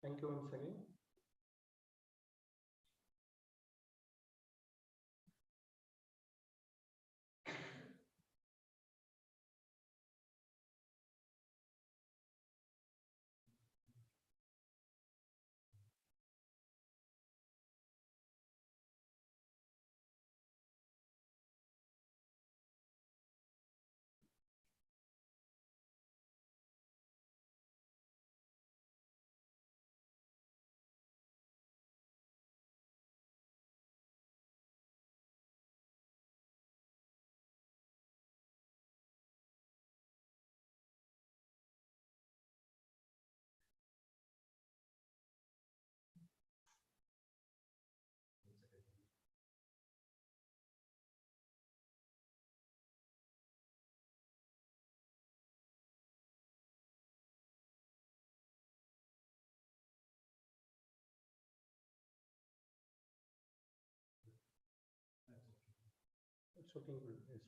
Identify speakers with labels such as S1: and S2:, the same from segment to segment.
S1: Thank you once again. It's okay. Yes.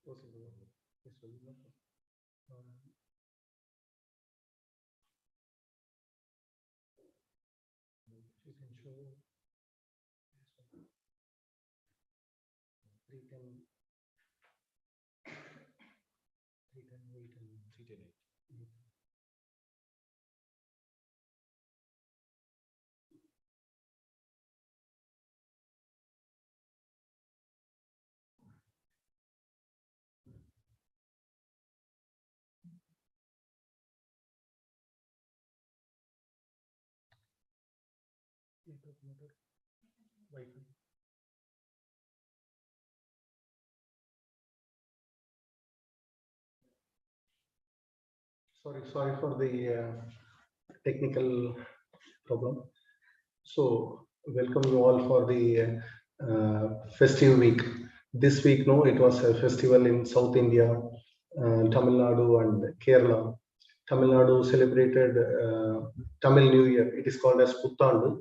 S1: Possible. Yes, so you can show 310, 310, 310, 8. Wi-Fi. Sorry for the technical problem. So welcome you all for the festive week. This week, no, it was a festival in South India, Tamil Nadu and Kerala. Tamil Nadu celebrated Tamil New Year. It is called as Puttandu.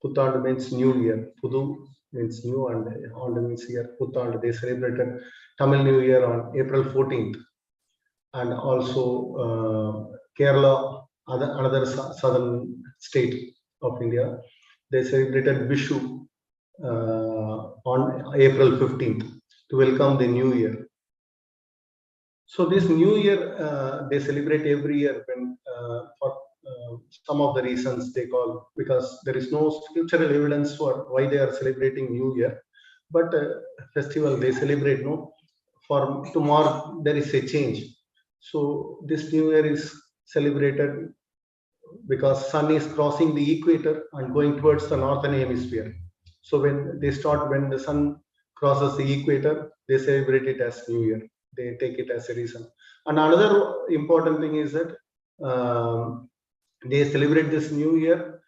S1: Puttandu means New Year. Pudu means new and Andu means year. Puttandu. They celebrated Tamil New Year on April 14th. And also Kerala, another southern state of India, they celebrated Vishu on April 15th to welcome the new year. So this new year they celebrate every year when for some of the reasons they call, because there is no scriptural evidence for why they are celebrating new year, but festival they celebrate, no, for tomorrow there is a change. So this new year is celebrated because sun is crossing the equator and going towards the northern hemisphere. So when the sun crosses the equator, they celebrate it as New Year. They take it as a reason. And another important thing is that they celebrate this New Year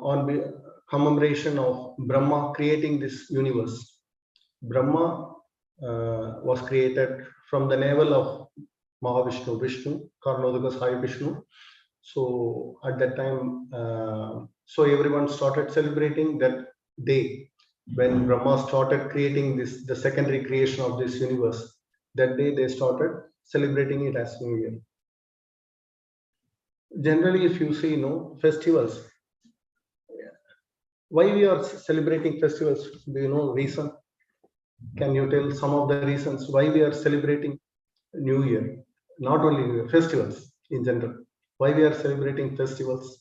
S1: on the commemoration of Brahma creating this universe. Brahma was created from the navel of Mahavishnu, Vishnu, Karnodaka Sai Vishnu. So at that time, so everyone started celebrating that day when Brahma started creating this, the secondary creation of this universe. That day they started celebrating it as New Year. Generally, if you see, festivals, why we are celebrating festivals? Do you know reason? Can you tell some of the reasons why we are celebrating New Year? Not only New Year, festivals in general. Why we are celebrating festivals?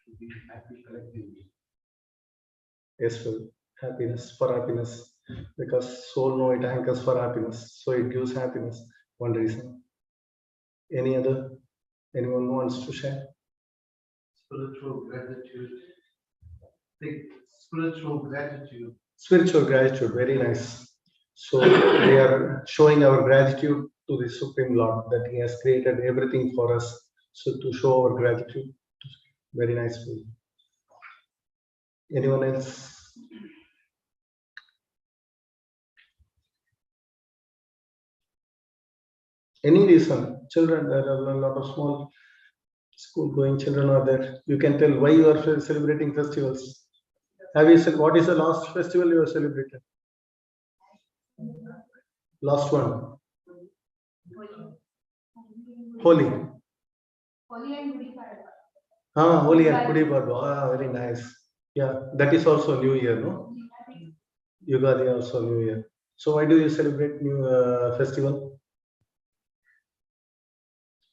S2: To be happy collectively.
S1: Yes, well, happiness, for happiness, because soul know it hankers for happiness, so it gives happiness. One reason. Any other? Anyone wants to share?
S2: Spiritual gratitude. Think spiritual gratitude.
S1: Spiritual gratitude, very nice. So we are showing our gratitude to the Supreme Lord that He has created everything for us. So to show our gratitude, very nice. Anyone else? Any reason? Children, there are a lot of small school-going children are there. You can tell why you are celebrating festivals. Have you said what is the last festival you are celebrating? Last one. Holi.
S3: Holi and Gudi Padwa.
S1: Holi and Gudi Padwa. Very nice. Yeah, that is also New Year, no? Yugadi also New Year. So why do you celebrate new festival?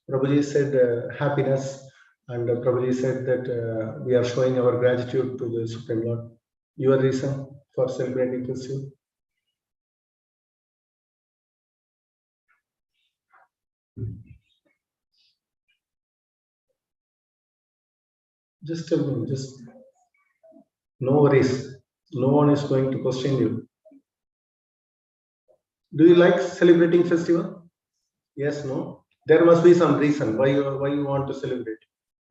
S1: Prabhuji said happiness, and Prabhuji said that we are showing our gratitude to the Supreme Lord. Your reason for celebrating festival? Just tell me, just no worries. No one is going to question you. Do you like celebrating festival? Yes, no? There must be some reason why you want to celebrate.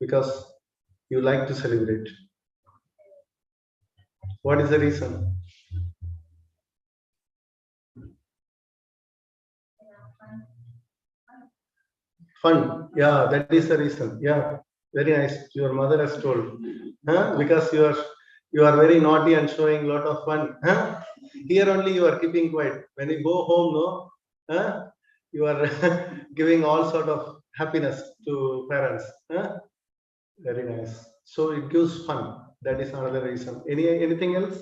S1: Because you like to celebrate. What is the reason? Fun. Yeah, that is the reason. Yeah, very nice. Your mother has told. Because you are very naughty and showing lot of fun. Here only you are keeping quiet. When you go home, no, you are giving all sort of happiness to parents. Very nice. So it gives fun. That is another reason. Anything else?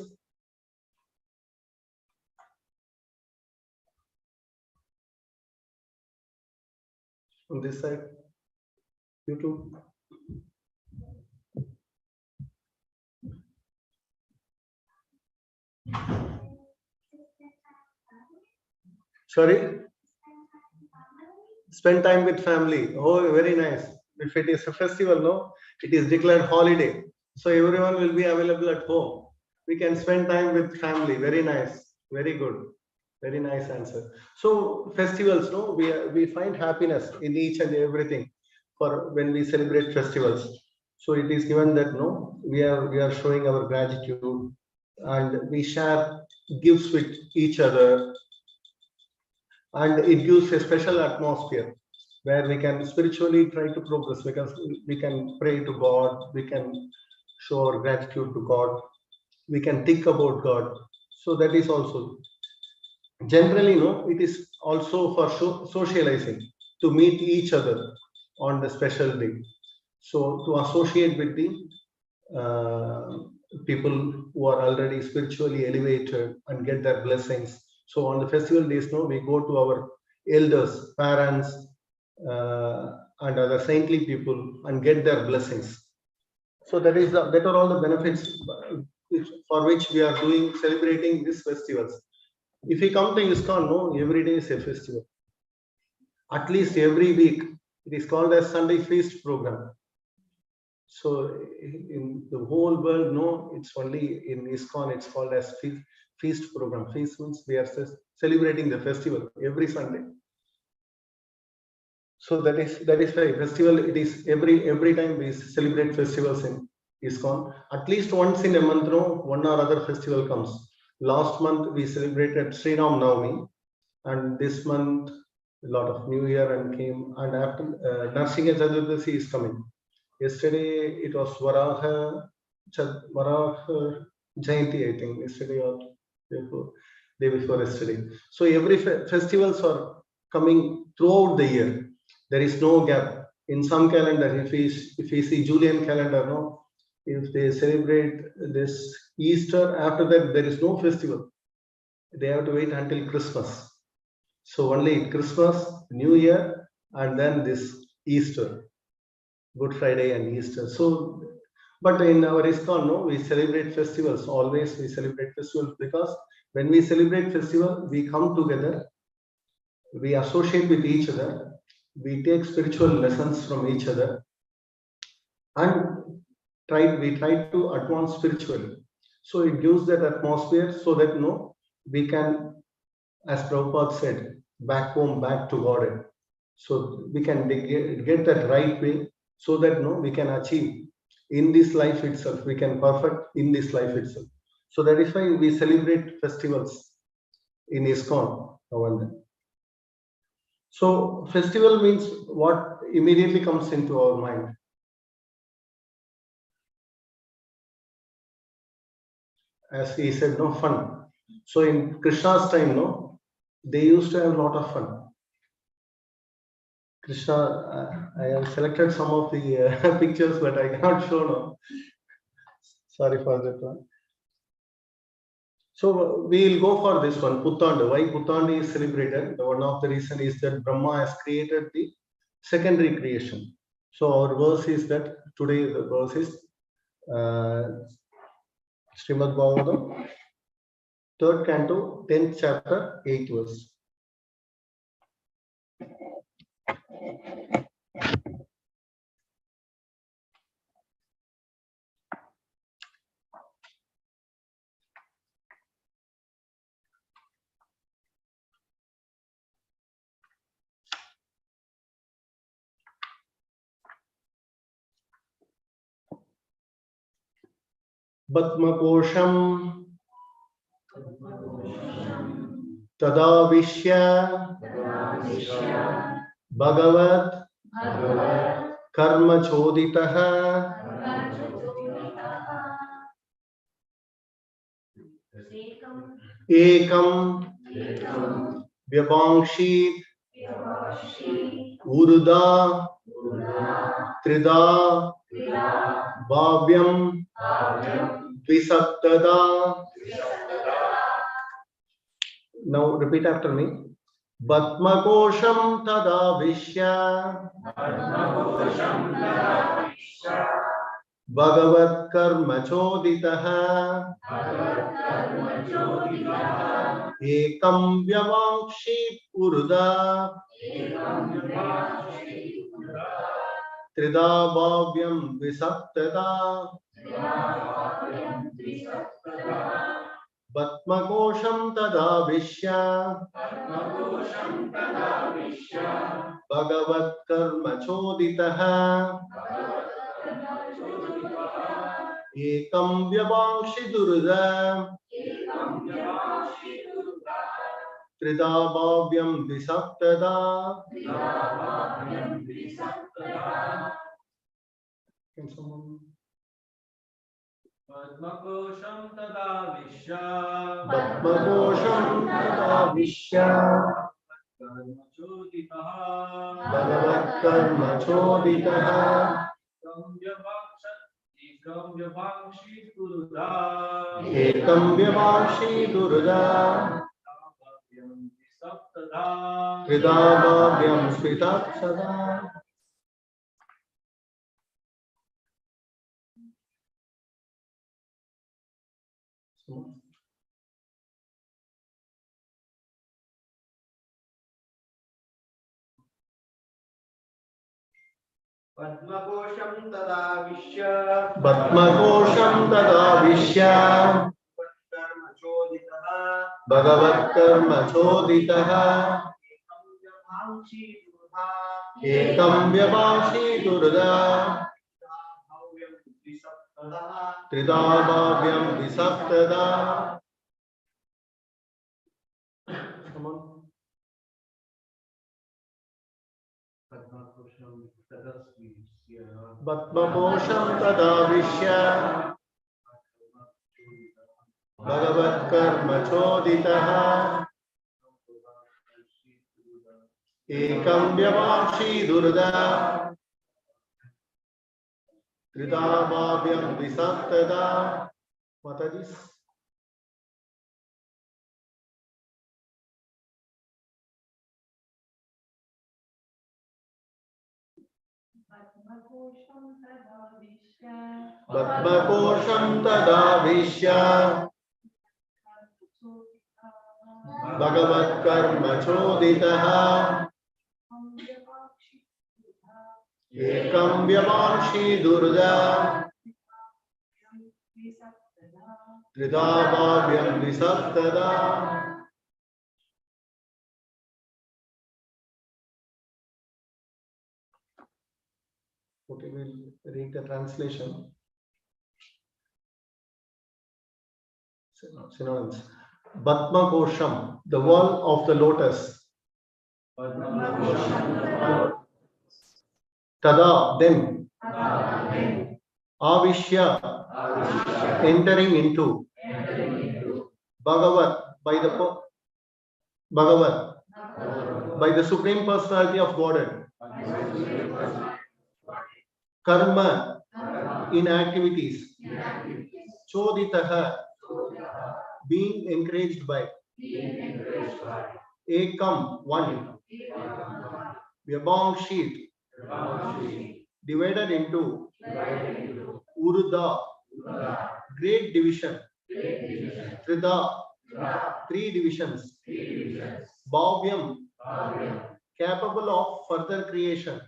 S1: On this side, you too. Sorry? Spend time with family. Oh, very nice. If it is a festival, no, it is declared holiday. So everyone will be available at home. We can spend time with family. Very nice. Very good. Very nice answer. So festivals, no, we find happiness in each and everything for when we celebrate festivals. So it is given that no, we are showing our gratitude and we share gifts with each other, and it gives a special atmosphere where we can spiritually try to progress because we can pray to God, we can show our gratitude to God, we can think about God. So that is also generally, no, it is also for socializing, to meet each other on the special day. So to associate with the people who are already spiritually elevated and get their blessings. So on the festival days, no, we go to our elders, parents, and other saintly people and get their blessings. So that are all the benefits for which we are doing celebrating these festivals. If we come to ISKCON, no, every day is a festival. At least every week, it is called as Sunday Feast program. So in the whole world, no, it's only in ISKCON, it's called as feast program. Feast means we are celebrating the festival every Sunday. So that is why festival, it is every time we celebrate festivals in ISKCON. At least once in a month, no, one or other festival comes. Last month we celebrated Sri Ram Navami, and this month a lot of New Year and came, and after Narsingha Chaturdashi is coming. Yesterday it was Varaha Jayanti, I think, yesterday or day before yesterday. So every festivals are coming throughout the year. There is no gap. In some calendar, if we see Julian calendar, no, if they celebrate this Easter, after that there is no festival. They have to wait until Christmas. So only Christmas, New Year, and then this Easter, Good Friday and Easter. So, but in our ISKCON, no, we celebrate festivals. Always we celebrate festivals because when we celebrate festival, we come together, we associate with each other, we take spiritual lessons from each other, and we try to advance spiritually. So it gives that atmosphere so that no, we can, as Prabhupada said, back home, back to God. So we can get that right way so that no, we can achieve in this life itself, we can perfect in this life itself. So that is why we celebrate festivals in ISKCON now and then. So festival means what immediately comes into our mind. As he said, no, fun. So in Krishna's time, no, they used to have a lot of fun. Krishna, I have selected some of the pictures, but I cannot show now. Sorry for that one. So we will go for this one, Puttandu. Why Puttandu is celebrated? One of the reason is that Brahma has created the secondary creation. So our verse is that today the verse is Srimad Bhagavatam, 3rd canto, 10th chapter, 8th verse. Batmakosham Tadavishya Bhagavat Karma Choditaha Ekam Vyabangshit Uruda Trida Bhavyam Dvisaptada. Now repeat after me. Batmakosham Tadavishya Bhagavat Karma Choditaha Ekam Vyavakshit Uruda Trida Bhavyam Visaptada Patmakosham tadavishya Bhagavat karma choditaha Ekam vyavangshi durga Trida bhavyam disaptada. Can someone?
S2: Padmakosham tada vishya
S1: Patmakosham tadavishya Bhagavat karma choditaha
S2: Ekam vyavangshi durga
S1: Ekam vyavangshi durga Trida bhavyam svitastada.
S2: Padmakosham tada vishya
S1: Patmakosham tadavishya
S2: karma choditaha
S1: Bhagavat karma choditaha Ekam vyavangshi durga Trida bhavyam disaptada. Come on. Patmakosham tadavishya Bhagavat karma choditaha Ekam vyavangshi durga Trida bhavyam disaptada. Mataji. Patmakosham tadavishya Bhagavat karma choditaha Ekam vyavangshi durga Trida bhavyam disaptada. Okay, we'll read the translation. Synonyms. Patmakosham, the wall of the lotus. Tada, then. Avishya, entering into. Bhagavat, Bhagavat, by the Supreme Personality of Godhead. Karma, in activities. Choditaha, being encouraged by. Ekam, one. Vyabangshit, divided into. Urudha, great division. Trida, three divisions. Bhavyam, capable of further creation.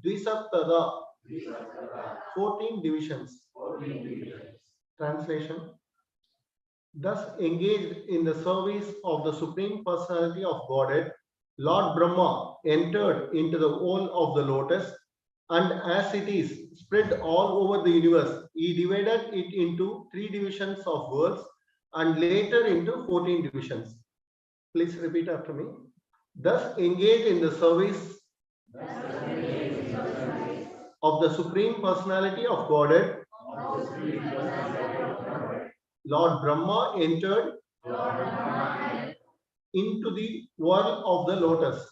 S1: Dvisaptada, 14 divisions. Translation. Thus engaged in the service of the Supreme Personality of Godhead, Lord Brahma entered into the whole of the lotus, and as it is spread all over the universe, he divided it into 3 divisions of worlds and later into 14 divisions. Please repeat after me. Thus engaged in the service of the Supreme Personality of Godhead, Lord Brahma entered into the world of the lotus,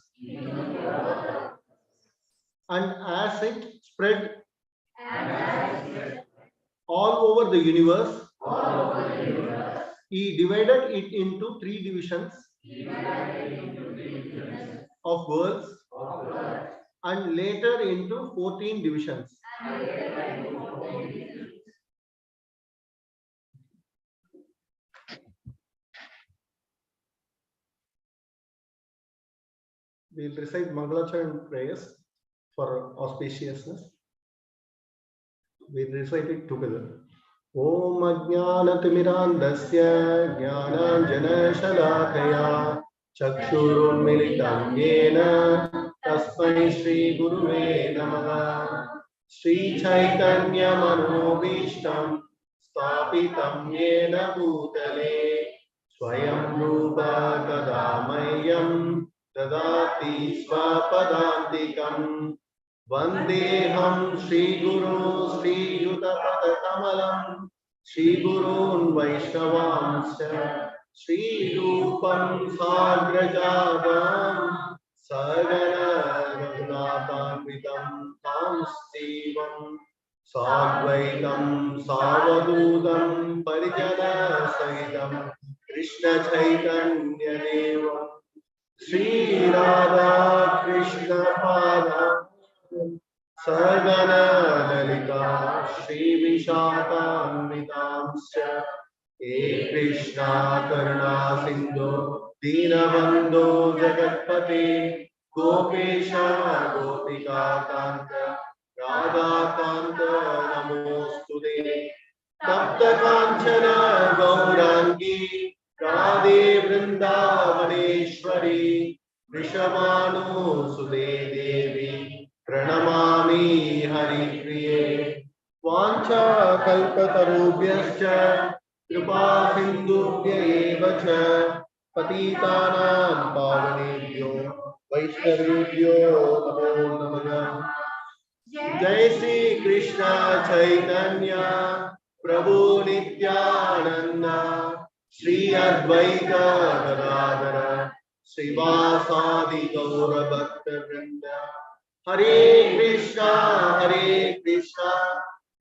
S1: and as it spread all over the universe, he divided it into 3 divisions of worlds and later into 14 divisions. We'll recite Mangalacharan prayers for auspiciousness. We'll recite it together. Om Ajnanatimirandasya Jnananjanashalakhaya Chakshurunmilitam Yena Tasmai Shri Guruve Namaha Shri Chaitanya Manobishtam Stapitam Yena Bhutale Swayam Rupa Kadamayyam Dadati Swapadantikam Vandeham Shri Guru Shri Yutapada Kamalam Shri Gurun Vaishnavamsya Shri Rupam Sagrajadam Sagana Raghunathanitam Tam Stivam Sadvaitam Savadudam Parijana Sahitam Krishna Chaitanya Devam Shri Radha Krishna Pada Sargana Lalita Shri Vishakamritamsya He Krishna Karuna Sindhu Dinabandhu Jagatpate Gopesha Gopika Kanta Radha Kanta Namostude Tapta Kanchana Gaurangi Radhe Vrindavaneshwari Vrishabhanu Sude Devi Pranamami Hari Priye Vancha Kalpatarubhyascha Kripa Sindhubhya eva cha Patitanam Pavanebhyo Vaishnavibhyo Namo Namaha Jai Shri Krishna Chaitanya Prabhu Nityananda Shri Advaita Gadadhara Srivasadi Gaura Bhakta Vrinda Hare Krishna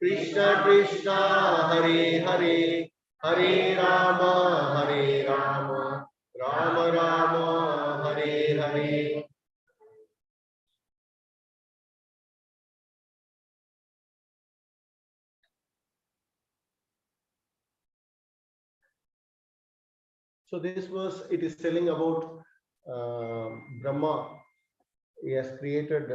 S1: Krishna Krishna Hare Hare Hare Rama Rama Rama Hare Hare. So this verse, it is telling about Brahma. He has created,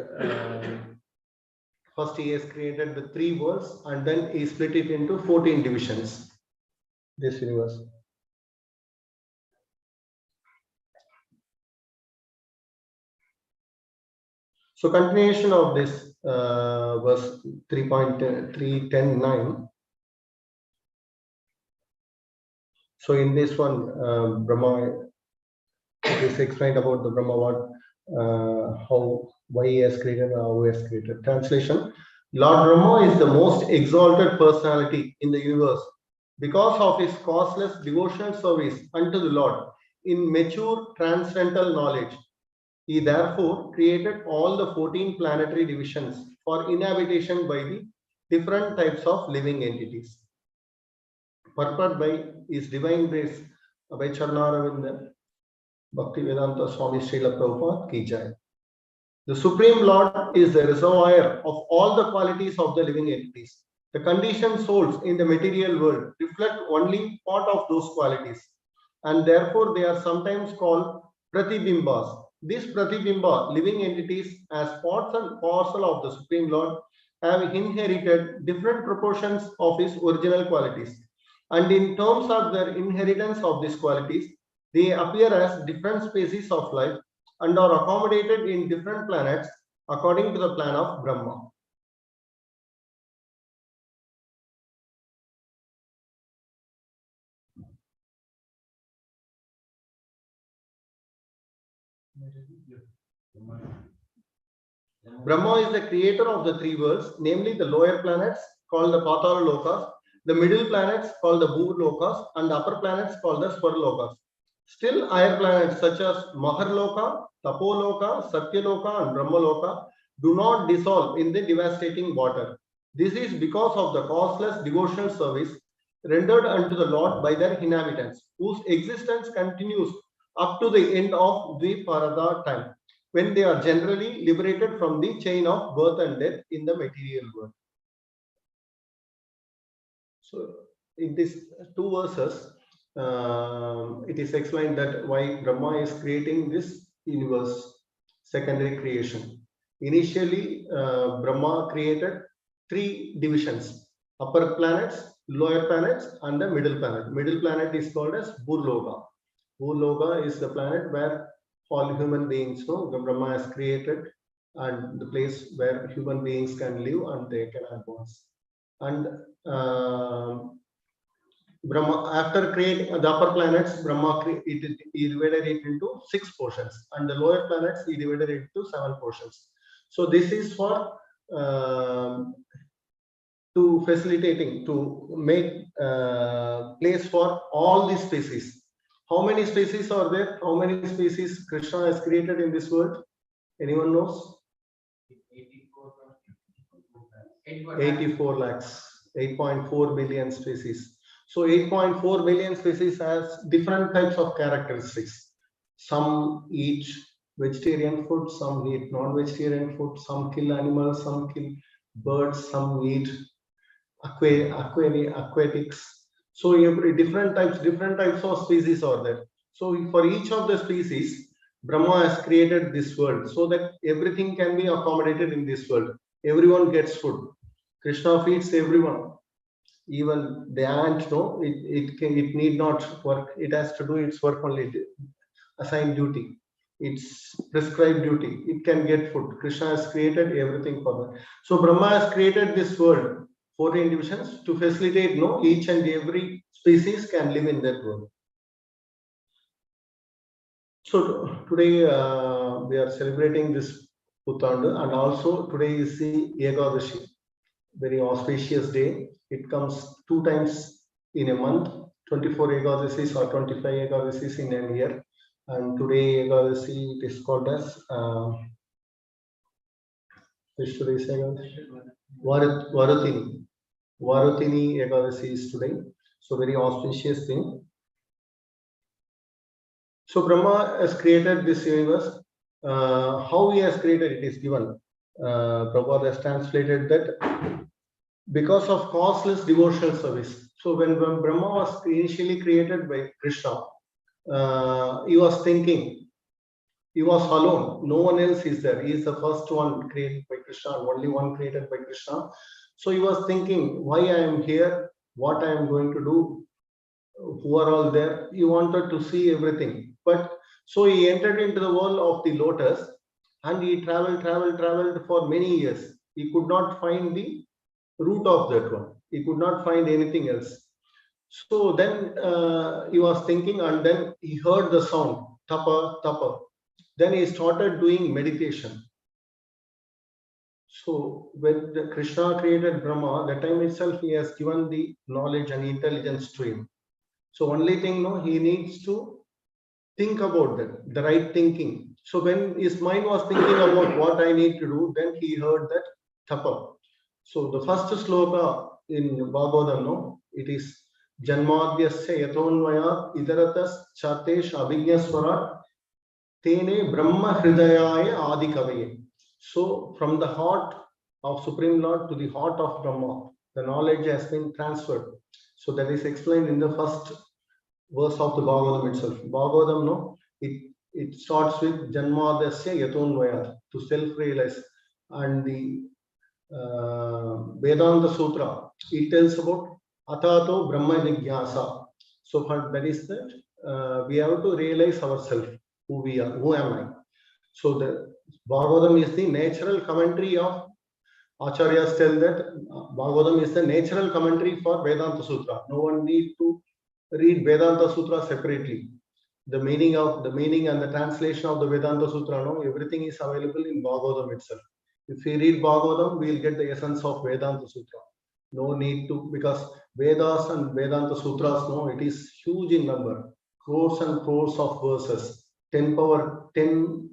S1: first he has created the 3 worlds and then he split it into 14 divisions, this universe. So continuation of this verse 3.310.9. So in this one, Brahma, it is explained about the Brahma, what, why he has created, how he has created. Translation: Lord Brahma is the most exalted personality in the universe because of his causeless devotional service unto the Lord in mature transcendental knowledge. He therefore created all the 14 planetary divisions for inhabitation by the different types of living entities. Purport by His Divine Grace, Abhay Charnaravinda Bhaktivedanta Swami Srila Prabhupada Ki Jai. The Supreme Lord is the reservoir of all the qualities of the living entities. The conditioned souls in the material world reflect only part of those qualities, and therefore they are sometimes called Pratibhimbas. These Pratibhimba living entities, as parts and parcel of the Supreme Lord, have inherited different proportions of His original qualities. And in terms of their inheritance of these qualities, they appear as different species of life and are accommodated in different planets according to the plan of Brahma. Brahma is the creator of the 3 worlds, namely the lower planets called the Patala Lokas, the middle planets called the Bhur Lokas, and the upper planets called the Swar Lokas. Still, higher planets such as Maharloka, Tapoloka, Satyaloka, and Brahmaloka do not dissolve in the devastating water. This is because of the causeless devotional service rendered unto the Lord by their inhabitants, whose existence continues up to the end of Dviparada time, when they are generally liberated from the chain of birth and death in the material world. So, in these 2 verses, it is explained that why Brahma is creating this universe, secondary creation. Initially, Brahma created 3 divisions: upper planets, lower planets and the middle planet. Middle planet is called as Burloka. Burloka is the planet where all human beings know the Brahma has created, and the place where human beings can live and they can advance. And Brahma, after creating the upper planets, Brahma he divided it into 6 portions, and the lower planets he divided it into 7 portions. So this is for to facilitating to make place for all these species. How many species are there? How many species Krishna has created in this world? Anyone knows? 84 lakhs, 8.4 billion species. So 8.4 billion species has different types of characteristics. Some eat vegetarian food, some eat non-vegetarian food, some kill animals, some kill birds, some eat aquatics. So every different types of species are there. So for each of the species, Brahma has created this world so that everything can be accommodated in this world. Everyone gets food. Krishna feeds everyone. Even the ant, no, it need not work. It has to do its work only, assigned duty. It's prescribed duty. It can get food. Krishna has created everything for that. So Brahma has created this world, 14 divisions, to facilitate, no, each and every species can live in that world. So today we are celebrating this Puttandu, and also today is the Ekadashi, very auspicious day. It comes 2 times in a month, 24 Ekadasis or 25 Ekadasis in a year. And today Ekadasi, it is called as Varutini. Varutini Ekadasi is today. So very auspicious thing. So Brahma has created this universe. How he has created it is given. Prabhupada has translated that because of causeless devotional service. So when Brahma was initially created by Krishna, he was thinking, he was alone, no one else is there. He is the first one created by Krishna, only one created by Krishna. So he was thinking, why I am here, what I am going to do, who are all there. He wanted to see everything. But so he entered into the world of the lotus, and he traveled for many years. He could not find the root of that one. He could not find anything else. So then he was thinking, and then he heard the sound, tapa, tapa. Then he started doing meditation. So when Krishna created Brahma, that time itself he has given the knowledge and intelligence to him. So only thing, no, he needs to think about that, the right thinking. So when his mind was thinking about what I need to do, then he heard that tapa. So the first sloka in Bhagavatam, no, it is Janmadhyasya yatonvaya idaratas chatesh abhigyaswara tene brahma hridayaya adikavaye. So from the heart of Supreme Lord to the heart of Brahma, the knowledge has been transferred. So that is explained in the first verse of the Bhagavatam itself. Bhagavatam, no, it starts with Janmadhyasya yatonvaya, to self-realize, and the Vedanta Sutra, it tells about Atato Brahma Jigyasa. So for that is that we have to realize ourselves, who we are, who am I. So the Bhagavatam is the natural commentary of Acharyas tell that Bhagavatam is the natural commentary for Vedanta Sutra. No one need to read Vedanta Sutra separately. The meaning and the translation of the Vedanta Sutra, no, everything is available in Bhagavatam itself. If we read Bhagavatam, we will get the essence of Vedanta Sutra. No need to, because Vedas and Vedanta Sutras, no, it is huge in number. Crores and crores of verses. 10 power 10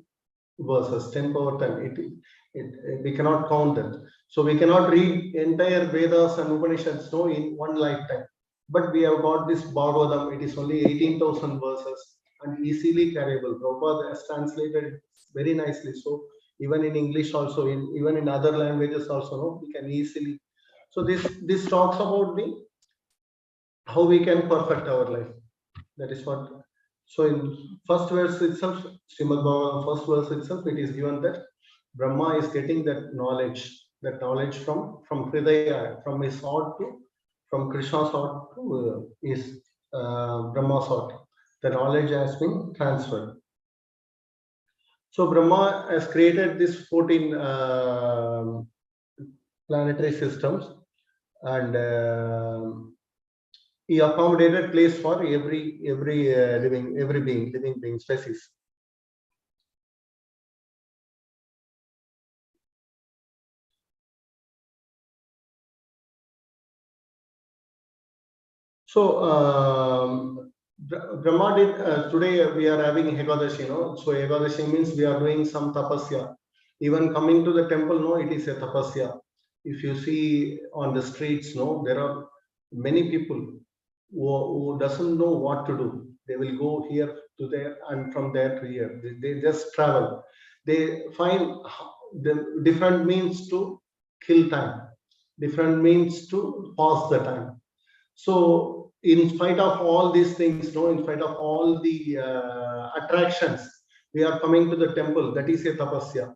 S1: verses, 10 power 10. We cannot count that. So we cannot read entire Vedas and Upanishads, no, in one lifetime. But we have got this Bhagavatam. It is only 18,000 verses and easily carryable. Prabhupada has translated it very nicely. So even in English also, even in other languages also, no, we can easily. So this talks about the how we can perfect our life. That is what. So in first verse itself, Srimad Bhagavatam, first verse itself, it is given that Brahma is getting that knowledge from Hridaya, from his heart to from Krishna's heart to his Brahma's heart. The knowledge has been transferred. So Brahma has created this 14 planetary systems, and he accommodated place for every living being species. So Brahma did. Today we are having Ekadashi, So Ekadashi means we are doing some tapasya. Even coming to the temple, it is a tapasya. If you see on the streets, there are many people who doesn't know what to do. They will go here to there and from there to here. They just travel. They find the different means to kill time, different means to pass the time. So, in spite of all these things, in spite of all the attractions, we are coming to the temple. That is a tapasya.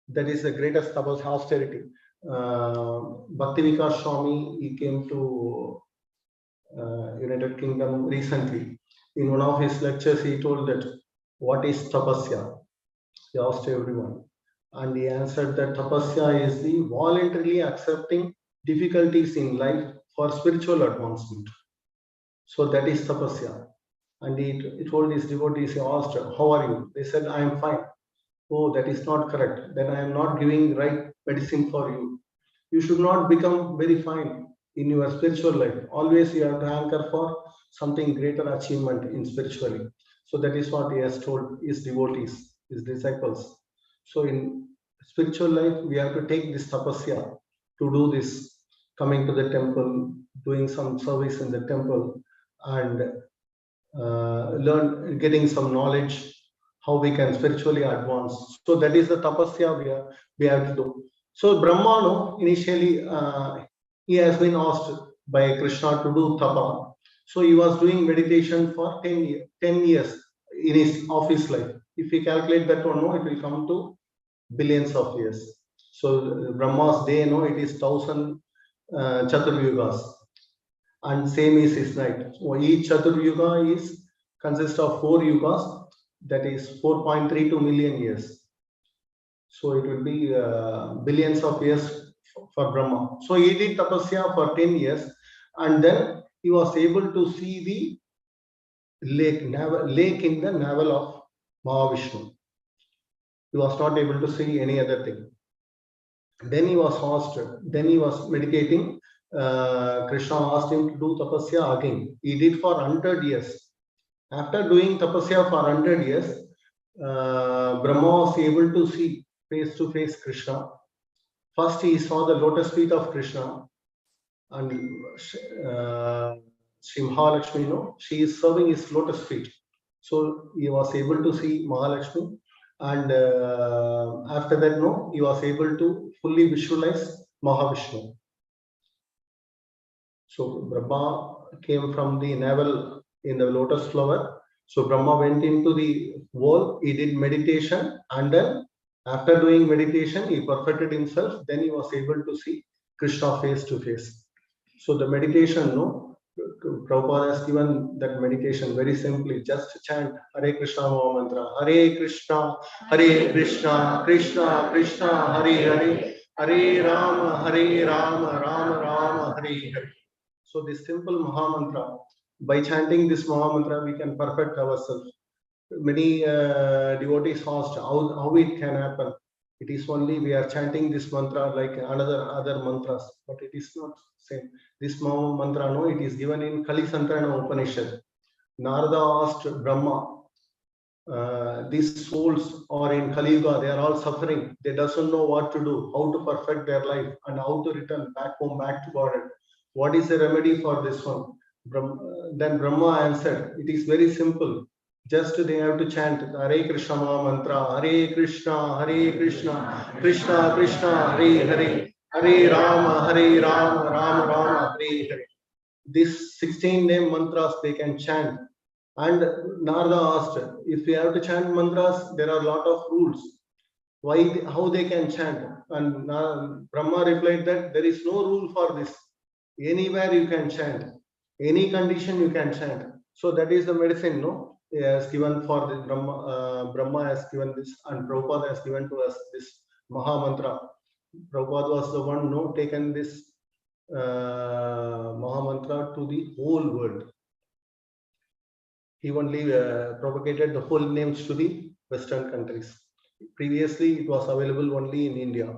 S1: That is the greatest tapasya, austerity. Bhaktivika Swami, he came to United Kingdom recently. In one of his lectures, he told that what is tapasya? He asked everyone, and he answered that tapasya is the voluntarily accepting difficulties in life for spiritual advancement. So that is tapasya. And he told his devotees, he asked, how are you? They said, I am fine. Oh, that is not correct. Then I am not giving right medicine for you. You should not become very fine in your spiritual life. Always you have to anchor for something greater achievement in spiritually. So that is what he has told his devotees, his disciples. So in spiritual life, we have to take this tapasya to do this, coming to the temple, doing some service in the temple, and getting some knowledge, how we can spiritually advance. So that is the tapasya we have to do. So Brahma, initially, he has been asked by Krishna to do tapa. So he was doing meditation for 10 years in his office life. If we calculate that one, it will come to billions of years. So Brahma's day, it is 1,000 Chaturyugas, and same is his night. So each Chaturyuga consists of 4 yugas, that is 4.32 million years. So it will be billions of years for Brahma. So he did tapasya for 10 years, and then he was able to see the lake in the navel of Mahavishnu. He was not able to see any other thing. Then he was asked, then he was meditating. Krishna asked him to do tapasya again. He did for 100 years. After doing tapasya for 100 years, Brahma was able to see face to face Krishna. First, he saw the lotus feet of Krishna, and Sri Mahalakshmi, she is serving his lotus feet. So he was able to see Mahalakshmi, and after that, he was able to fully visualize Mahavishnu. So Brahma came from the navel in the lotus flower. So Brahma went into the wall, he did meditation, and then after doing meditation, he perfected himself. Then he was able to see Krishna face to face. So the meditation, Prabhupada has given that meditation very simply. Just chant Hare Krishna Maha Mantra. Hare Krishna, Krishna Krishna, Hare Hare, Hare Rama, Rama Rama, Hare Hare. So this simple Maha Mantra, by chanting this Maha Mantra, we can perfect ourselves. Many devotees asked how it can happen. It is only we are chanting this mantra like other mantras, but it is not same. This Maha Mantra, it is given in Kali Santarana Upanishad. Narada asked Brahma, these souls are in Kali Yuga, they are all suffering. They doesn't know what to do, how to perfect their life, and how to return back home, back to Godhead. What is the remedy for this one? Then Brahma answered, it is very simple. Just they have to chant Hare Krishna mantra, Hare Krishna, Krishna Krishna, Hare Hare, Hare Rama, Rama Rama, Hare Hare. These 16 name mantras they can chant. And Narada asked, if we have to chant mantras, there are a lot of rules. How they can chant? And Brahma replied that there is no rule for this. Anywhere you can chant, any condition you can chant. So that is the medicine, no? He has given for the Brahma has given this, and Prabhupada has given to us this Maha Mantra. Prabhupada was the one, no, taken this Maha Mantra to the whole world. He only propagated the whole names to the Western countries. Previously, it was available only in India.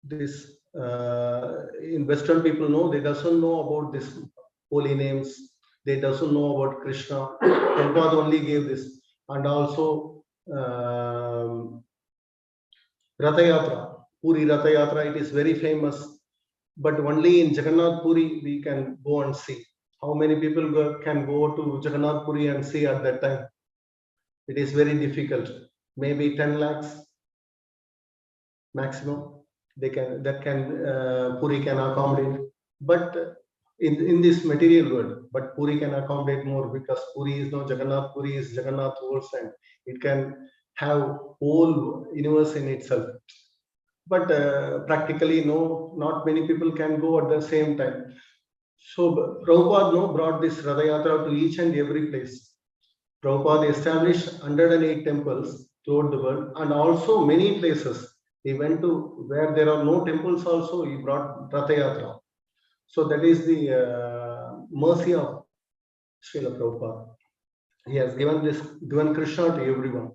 S1: This in Western people know, they doesn't know about this holy names. They doesn't know about Krishna. Prabhupada only gave this, and also Ratha Yatra, Puri Ratha Yatra. It is very famous, but only in Jagannath Puri we can go and see. How many people can go to Jagannath Puri and see at that time? It is very difficult. Maybe 10 lakhs maximum. They can Puri can accommodate, but in this material world, but Puri can accommodate more because Puri is no Jagannath. Puri is Jagannath world, and it can have whole universe in itself. But practically, no, not many people can go at the same time. So Prabhupada brought this Ratha Yatra to each and every place. Prabhupada established 108 temples throughout the world, and also many places. He went to where there are no temples also, he brought Ratha Yatra. So that is the mercy of Srila Prabhupada. He has given Krishna to everyone.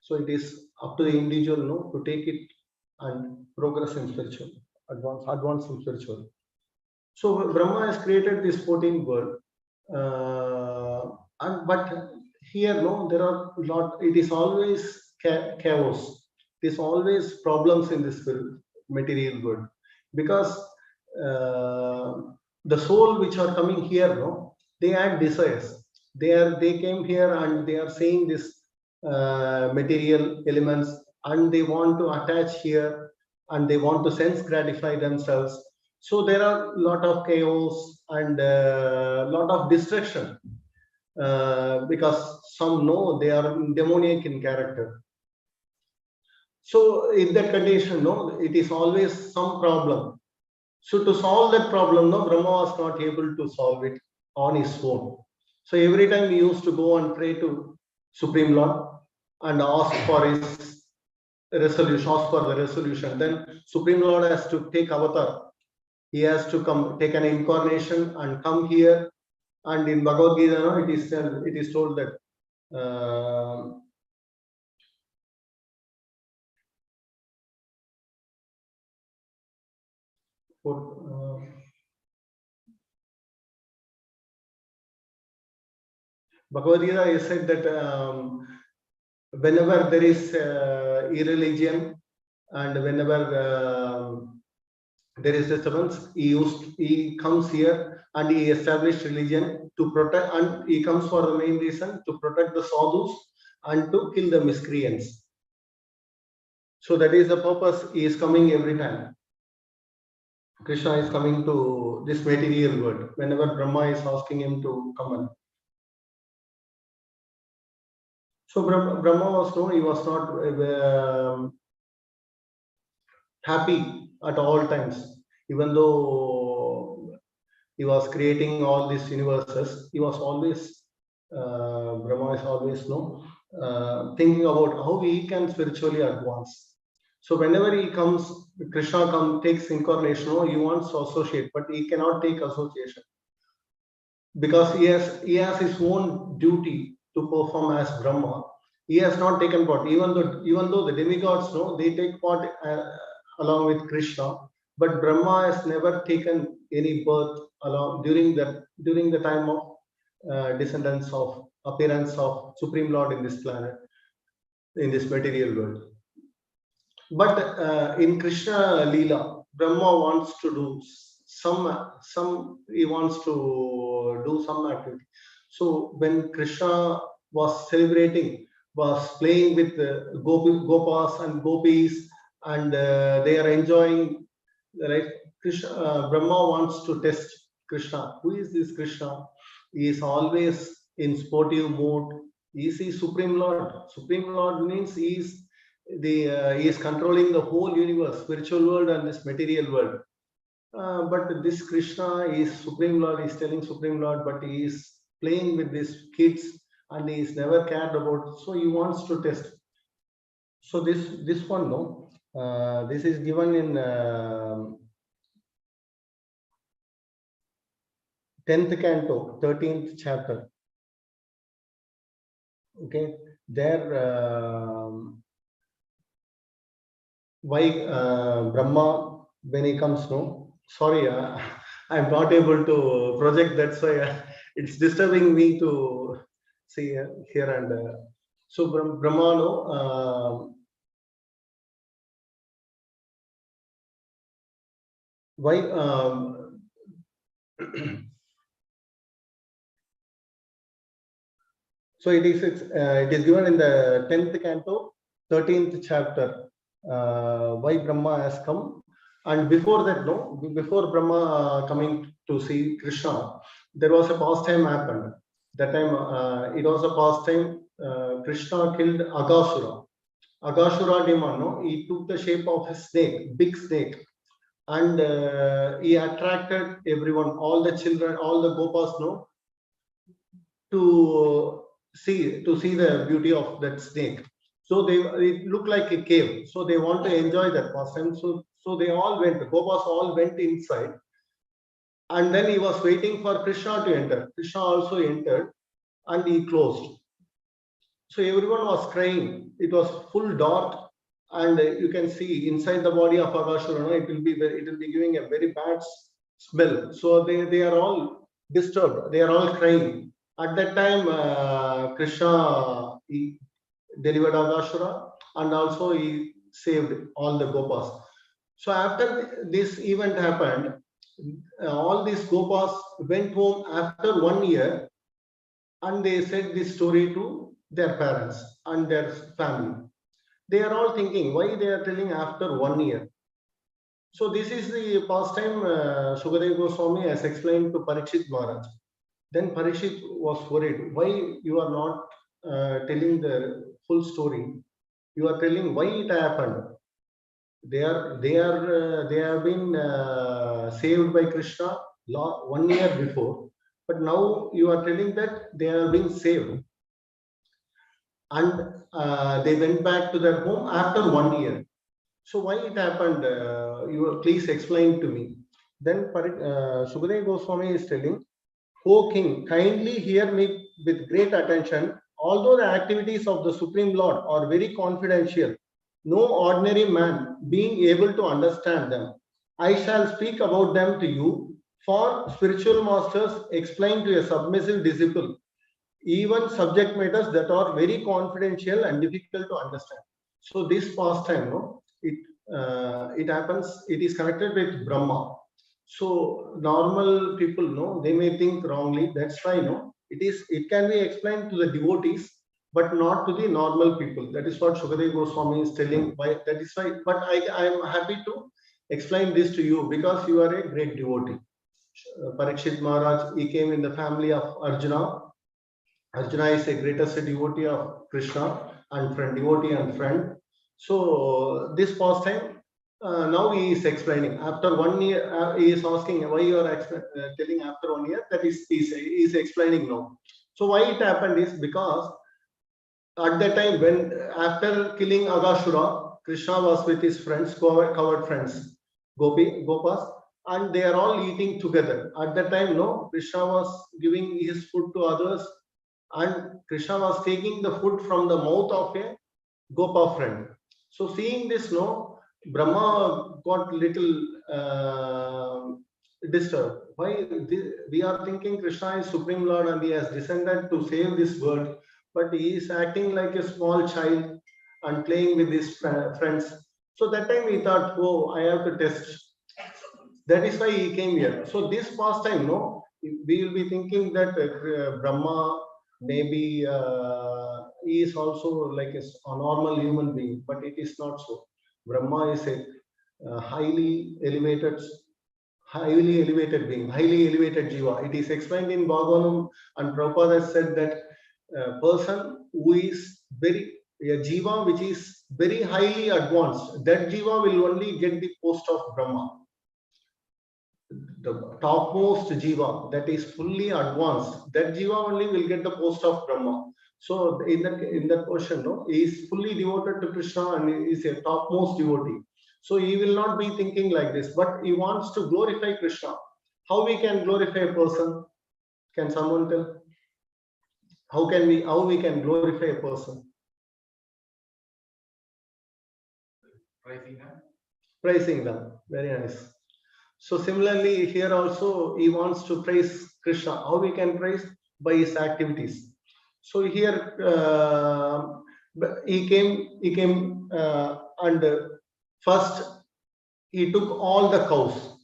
S1: So it is up to the individual to take it and progress in spiritual, advance in spiritual. So Brahma has created this 14th world, but here there are lot. It is always chaos. It is always problems in this material world, because the soul which are coming here, they had desires. They came here and they are seeing this material elements, and they want to attach here, and they want to sense gratify themselves. So there are a lot of chaos and a lot of destruction, because some know they are demoniac in character. So in that condition, it is always some problem. So to solve that problem, Brahma was not able to solve it on his own. So every time he used to go and pray to Supreme Lord and ask for his resolution, ask for the resolution. Then Supreme Lord has to take avatar. He has to come, take an incarnation and come here. And in Bhagavad Gita, it is told that Bhagavad Gita is said that whenever there is irreligion and whenever there is disturbance, he comes here and he established religion to protect, and he comes for the main reason to protect the sadhus and to kill the miscreants. So that is the purpose. He is coming every time. Krishna is coming to this material world whenever Brahma is asking him to come in. So Brahma was he was not happy at all times, even though he was creating all these universes. He was always Brahma is always thinking about how he can spiritually advance. So whenever he comes, Krishna takes incarnation. He wants to associate, but he cannot take association because he has his own duty to perform as Brahma. He has not taken part, even though the demigods they take part along with Krishna, but Brahma has never taken any birth along during the time of descendants of appearance of Supreme Lord in this planet, in this material world. But in Krishna Leela, Brahma wants to do he wants to do some activity. So when Krishna was playing with Gopas and Gopis, and they are enjoying, right? Brahma wants to test Krishna. Who is this Krishna? He is always in sportive mood. He is Supreme Lord. Supreme Lord means he is controlling the whole universe, spiritual world and this material world. But this Krishna is Supreme Lord, is telling Supreme Lord, but he is playing with these kids and he is never cared about. So he wants to test. So this one, no, this is given in 10th canto, 13th chapter. Okay, there why Brahma when he comes, no, sorry, I'm not able to project. That's why it's disturbing me to see here and so Brahma, no, why so it is given in the 10th canto, 13th chapter. Why Brahma has come, and before that, no, before Brahma coming to see Krishna, there was a pastime happened. That time, it was a pastime. Krishna killed Agasura. Agashura demon, no, he took the shape of a snake, big snake, and he attracted everyone, all the children, all the gopas, no, to see the beauty of that snake. So it looked like a cave. So they want to enjoy that pastime. So they all went. The gopas all went inside, and then he was waiting for Krishna to enter. Krishna also entered, and he closed. So everyone was crying. It was full dark, and you can see inside the body of Agashura, it will be giving a very bad smell. So they are all disturbed. They are all crying. At that time, Krishna he delivered Agashura, and also he saved all the gopas. So after this event happened, all these gopas went home after 1 year, and they said this story to their parents and their family. They are all thinking why they are telling after 1 year. So this is the pastime Sukadeva Goswami has explained to Parikshit Maharaj. Then Parikshit was worried, why you are not telling the full story? You are telling why it happened. They have been saved by Krishna 1 year before, but now you are telling that they are being saved, and they went back to their home after 1 year. So why it happened? You please explain to me. Then Sukadeva Goswami is telling, O King, kindly hear me with great attention. Although the activities of the Supreme Lord are very confidential, no ordinary man being able to understand them, I shall speak about them to you. For spiritual masters explain to a submissive disciple even subject matters that are very confidential and difficult to understand. So this pastime, no, it happens. It is connected with Brahma. So normal people, no, they may think wrongly. That's why, no, it can be explained to the devotees, but not to the normal people. That is what Shukadeva Goswami is telling. Why that is why. But I am happy to explain this to you because you are a great devotee. Parikshit Maharaj, he came in the family of Arjuna. Arjuna is a greatest devotee of Krishna and friend, devotee and friend. So this pastime, now he is explaining. After 1 year, he is asking why you are telling after 1 year. That is, he is explaining now. So why it happened is because at that time when after killing Agashura, Krishna was with his friends, covered friends, Gopas, and they are all eating together. At that time, no, Krishna was giving his food to others, and Krishna was taking the food from the mouth of a Gopa friend. So seeing this, no, Brahma got little disturbed. Why we are thinking Krishna is Supreme Lord and he has descended to save this world, but he is acting like a small child and playing with his friends. So that time he thought, oh, I have to test. That is why he came here. So this pastime, no, we will be thinking that Brahma maybe he is also like a normal human being, but it is not so. Brahma is a highly elevated, highly elevated jiva. It is explained in Bhagavatam, and Prabhupada has said that a person who is a jiva which is very highly advanced, that jiva will only get the post of Brahma. the topmost jiva that is fully advanced, that jiva only will get the post of Brahma. So in that portion, no, he is fully devoted to Krishna and he is a topmost devotee. So he will not be thinking like this, but he wants to glorify Krishna. How we can glorify a person? Can someone tell? How we can glorify a person? Praising them. Very nice. So similarly, here also he wants to praise Krishna. How we can praise? By his activities. So here he came and first he took all the cows,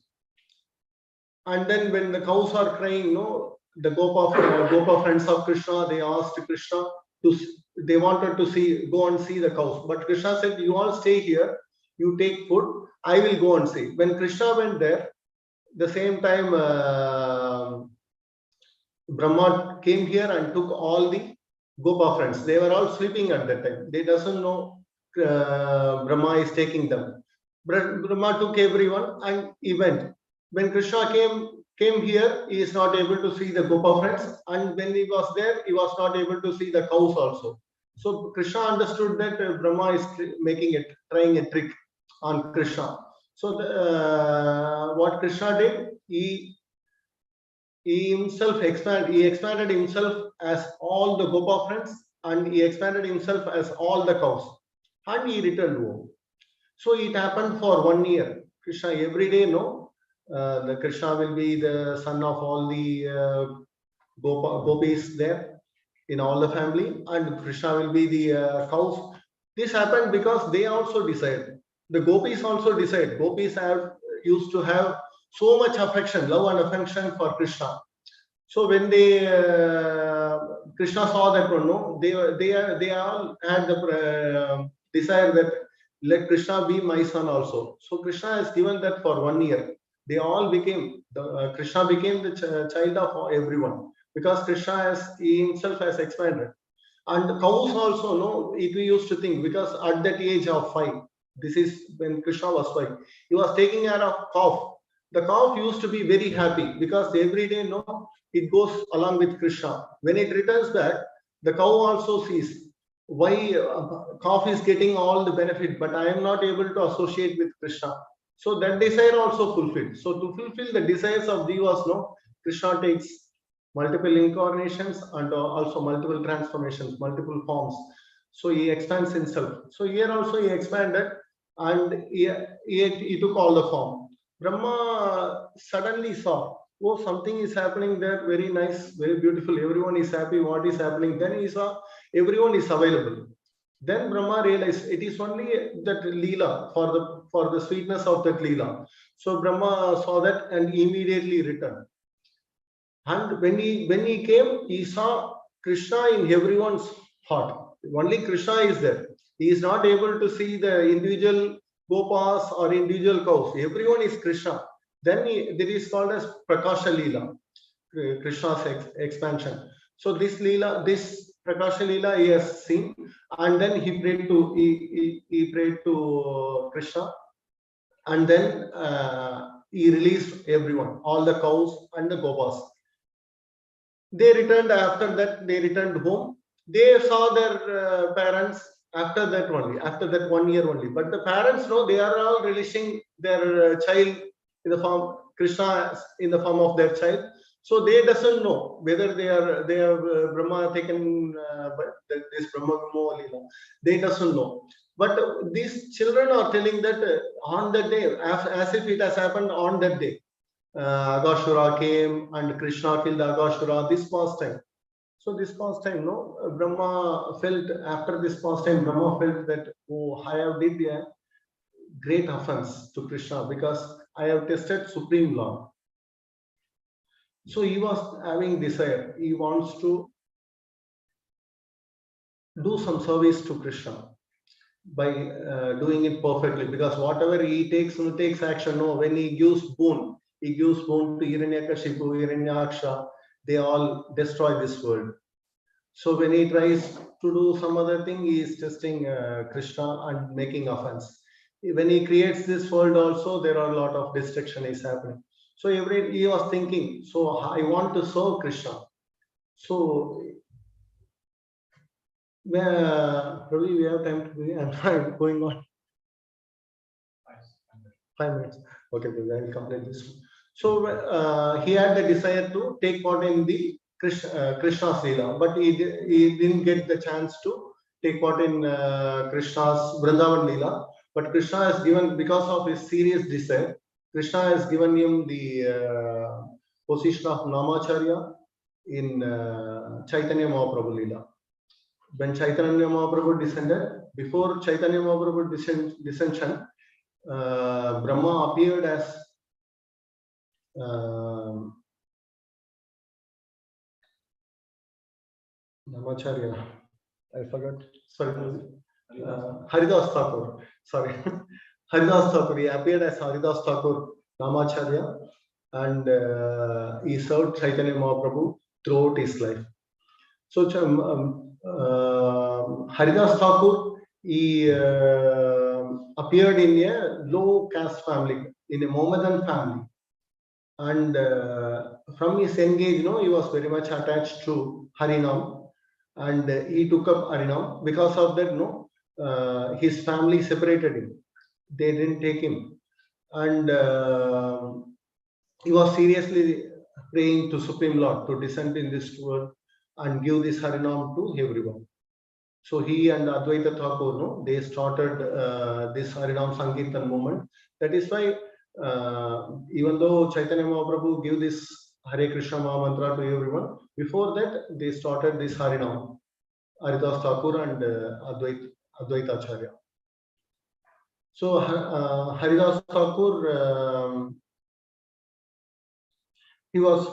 S1: and then when the cows are crying, no, the Gopa friends of Krishna, they asked Krishna to, they wanted to go and see the cows, but Krishna said, "You all stay here, you take food, I will go and see." When Krishna went there, the same time Brahma came here and took all the Gopa friends. They were all sleeping at that time. They doesn't know Brahma is taking them. Brahma took everyone and he went. When Krishna came here, he is not able to see the Gopa friends, and when he was there, he was not able to see the cows also. So Krishna understood that Brahma is trying a trick on Krishna. So what Krishna did, he expanded himself as all the Gopa friends, and he expanded himself as all the cows, and he returned home. So it happened for 1 year. Krishna every day, no, the Krishna will be the son of all the gopis there in all the family, and Krishna will be the cows. This happened because they also decide. The gopis also decide. Gopis used to have so much affection, love and affection for Krishna. So when Krishna saw that one, no, they all had the desire that let Krishna be my son also. So Krishna has given that for 1 year. They all became Krishna became the child of everyone, because Krishna himself has expanded. And the cows also, no, we used to think, because at that age of 5, this is when Krishna was 5, he was taking care of calf. The calf used to be very happy because every day, no, it goes along with Krishna. When it returns back, the cow also sees why calf is getting all the benefit, but I am not able to associate with Krishna. So that desire also fulfilled. So to fulfill the desires of jivas, no, Krishna takes multiple incarnations and also multiple transformations, multiple forms. So he expands himself. So here also he expanded, and he took all the form. Brahma suddenly saw, oh, something is happening there, very nice, very beautiful, everyone is happy, what is happening? Then he saw everyone is available. Then Brahma realized it is only that Leela, for the sweetness of that Leela. So Brahma saw that and immediately returned. And when he came, he saw Krishna in everyone's heart. Only Krishna is there. He is not able to see the individual gopas or individual cows. Everyone is Krishna. Then there is called as Prakasha Leela, Krishna's expansion. So this Leela, this Prakasha Leela he has seen, and then he prayed to Krishna, and then he released everyone, all the cows and the gopas. They returned after that, they returned home. They saw their parents after that only, after that 1 year only. But the parents know they are all releasing their child in the form, Krishna in the form of their child. So they doesn't know whether they have Brahma taken this Brahma Vimoha. They doesn't know. But these children are telling that on that day, as if it has happened on that day. Agashura came and Krishna killed Agashura, this pastime. So this pastime, no, Brahma felt, after this pastime, Brahma felt that, oh, I have did a great offense to Krishna because I have tested Supreme Lord. So he was having desire. He wants to do some service to Krishna by doing it perfectly, because whatever he takes action. No, when he gives boon to Hiranyakashipu, Hiranyaksha, they all destroy this world. So when he tries to do some other thing, he is testing Krishna and making offense. When he creates this world also, there are a lot of destruction is happening. So he was thinking, so I want to serve Krishna. So probably we have time to be, I'm going on 5 minutes. Okay, I will complete this one. So he had the desire to take part in the Krishna's Leela, but he didn't get the chance to take part in Krishna's Vrindavan Leela. But Krishna has given, because of his serious desire, Krishna has given him the position of Namacharya in Chaitanya Mahaprabhu Leela. When Chaitanya Mahaprabhu descended, before Chaitanya Mahaprabhu descension, Brahma appeared as Namacharya. I forgot. Sorry. Haridas Thakur. Sorry. Haridas Thakur. He appeared as Haridas Thakur Namacharya, and he served Chaitanya Mahaprabhu throughout his life. So Haridas Thakur, he appeared in a low caste family, in a Mohammedan family, and from his engage, he was very much attached to Harinam, and he took up Harinam. Because of that, his family separated him. They didn't take him, and he was seriously praying to Supreme Lord to descend in this world and give this Harinam to everyone. So he and Advaita Thakur, they started this Harinam Sankirtan movement. That is why, even though Chaitanya Mahaprabhu gave this Hare Krishna Maha Mantra to everyone, before that they started this Harinam, Haridas Thakur and Advaita Acharya. So Haridas Thakur, he was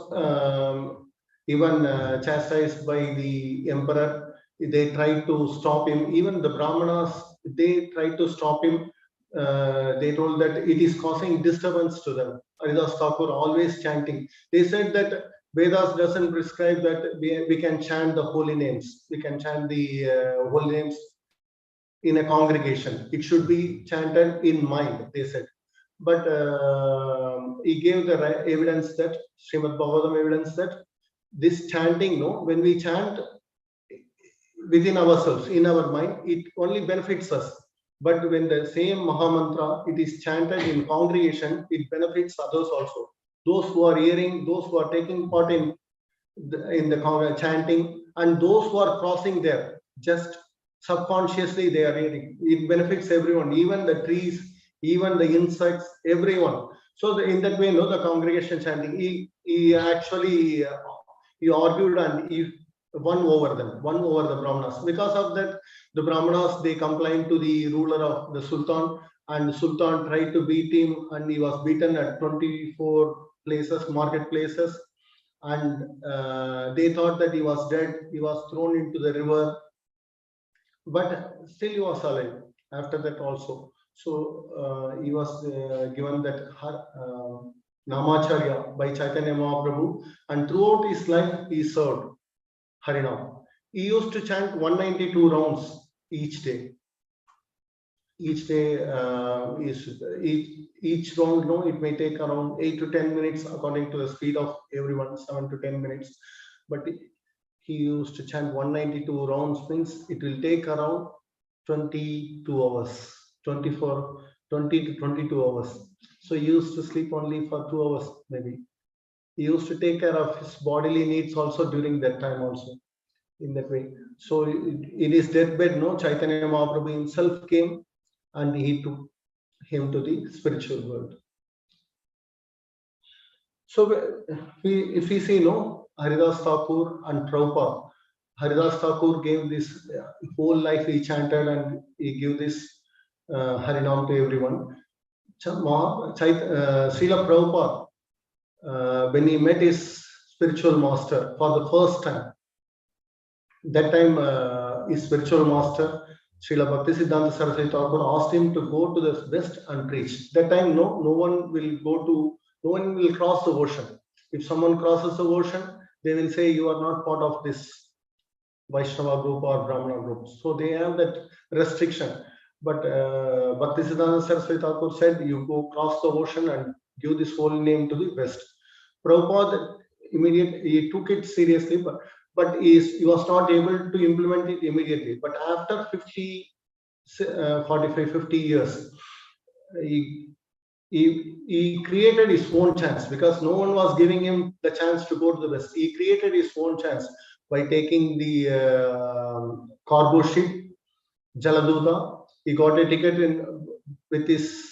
S1: even chastised by the emperor. They tried to stop him. Even the Brahmanas, they tried to stop him. They told that it is causing disturbance to them. Haridas Thakur always chanting. They said that Vedas doesn't prescribe that we can chant the holy names. We can chant the holy names in a congregation. It should be chanted in mind, they said. But he gave the evidence that, Srimad Bhagavatam evidence that this chanting, when we chant within ourselves, in our mind, it only benefits us. But when the same Mahamantra, it is chanted in congregation, it benefits others also. Those who are hearing, those who are taking part in the chanting, and those who are crossing there, just subconsciously they are hearing. It benefits everyone, even the trees, even the insects, everyone. So in that way, the congregation chanting, he actually he argued and he won over them, won over the Brahmanas. Because of that, the Brahmanas, they complained to the ruler of the Sultan, and the Sultan tried to beat him, and he was beaten at 24 places, marketplaces, and they thought that he was dead. He was thrown into the river, but still he was alive after that also. So he was given that Namacharya by Chaitanya Mahaprabhu, and throughout his life he served Harinam. He used to chant 192 rounds each day. Each day, each round, it may take around 8 to 10 minutes according to the speed of everyone, 7 to 10 minutes. But he used to chant 192 rounds, means it will take around 22 hours, 20 to 22 hours. So he used to sleep only for 2 hours, maybe. He used to take care of his bodily needs also during that time also, in that way. So in his deathbed, Chaitanya Mahaprabhu himself came and he took him to the spiritual world. So if we see, Haridas Thakur and Prabhupada, Haridas Thakur gave this whole life, he chanted and he gave this Harinam to everyone. Srila Prabhupada, when he met his spiritual master for the first time, that time his spiritual master, Srila Bhaktisiddhanta Saraswati Thakur, asked him to go to the west and preach. That time, no one will cross the ocean. If someone crosses the ocean, they will say you are not part of this Vaishnava group or Brahmana group. So they have that restriction. But Bhaktisiddhanta Saraswati Thakur said, you go cross the ocean and give this holy name to the West. Prabhupada he took it seriously, but he was not able to implement it immediately. But after 45, 50 years, he created his own chance because no one was giving him the chance to go to the West. He created his own chance by taking the cargo ship, Jaladuta. He got a ticket with his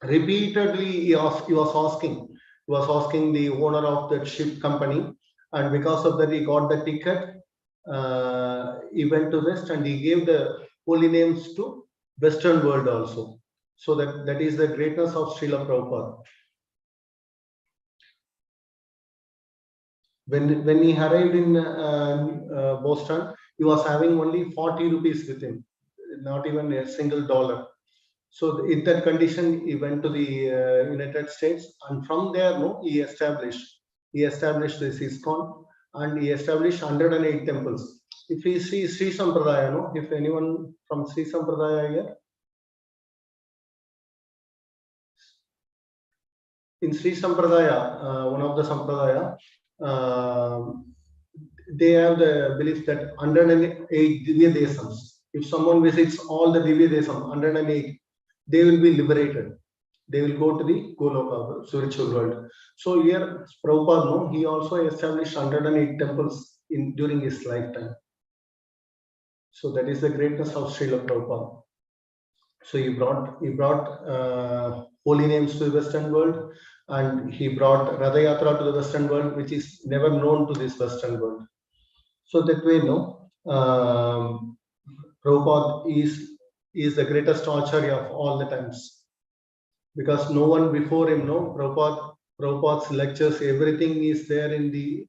S1: repeatedly he was asking the owner of the ship company, and because of that he got the ticket. He went to West and he gave the holy names to Western world also. So that is the greatness of Srila Prabhupada. When he arrived in Boston, he was having only 40 rupees with him, not even a single dollar. So in that condition, he went to the United States, and from there, he established this ISKCON, and he established 108 temples. If we see Sri Sampradaya, if anyone from Sri Sampradaya here, in Sri Sampradaya, one of the Sampradaya, they have the belief that 108 Divya Desams. If someone visits all the Divya Desam, 108, they will be liberated. They will go to the Goloka, spiritual world. So here, Prabhupada, he also established 108 temples during his lifetime. So that is the greatness of Srila Prabhupada. So he brought holy names to the Western world, and he brought Radha Yatra to the Western world, which is never known to this Western world. So that way, Prabhupada is the greatest acharya of all the times, because no one before him, Prabhupada's lectures, everything is there in the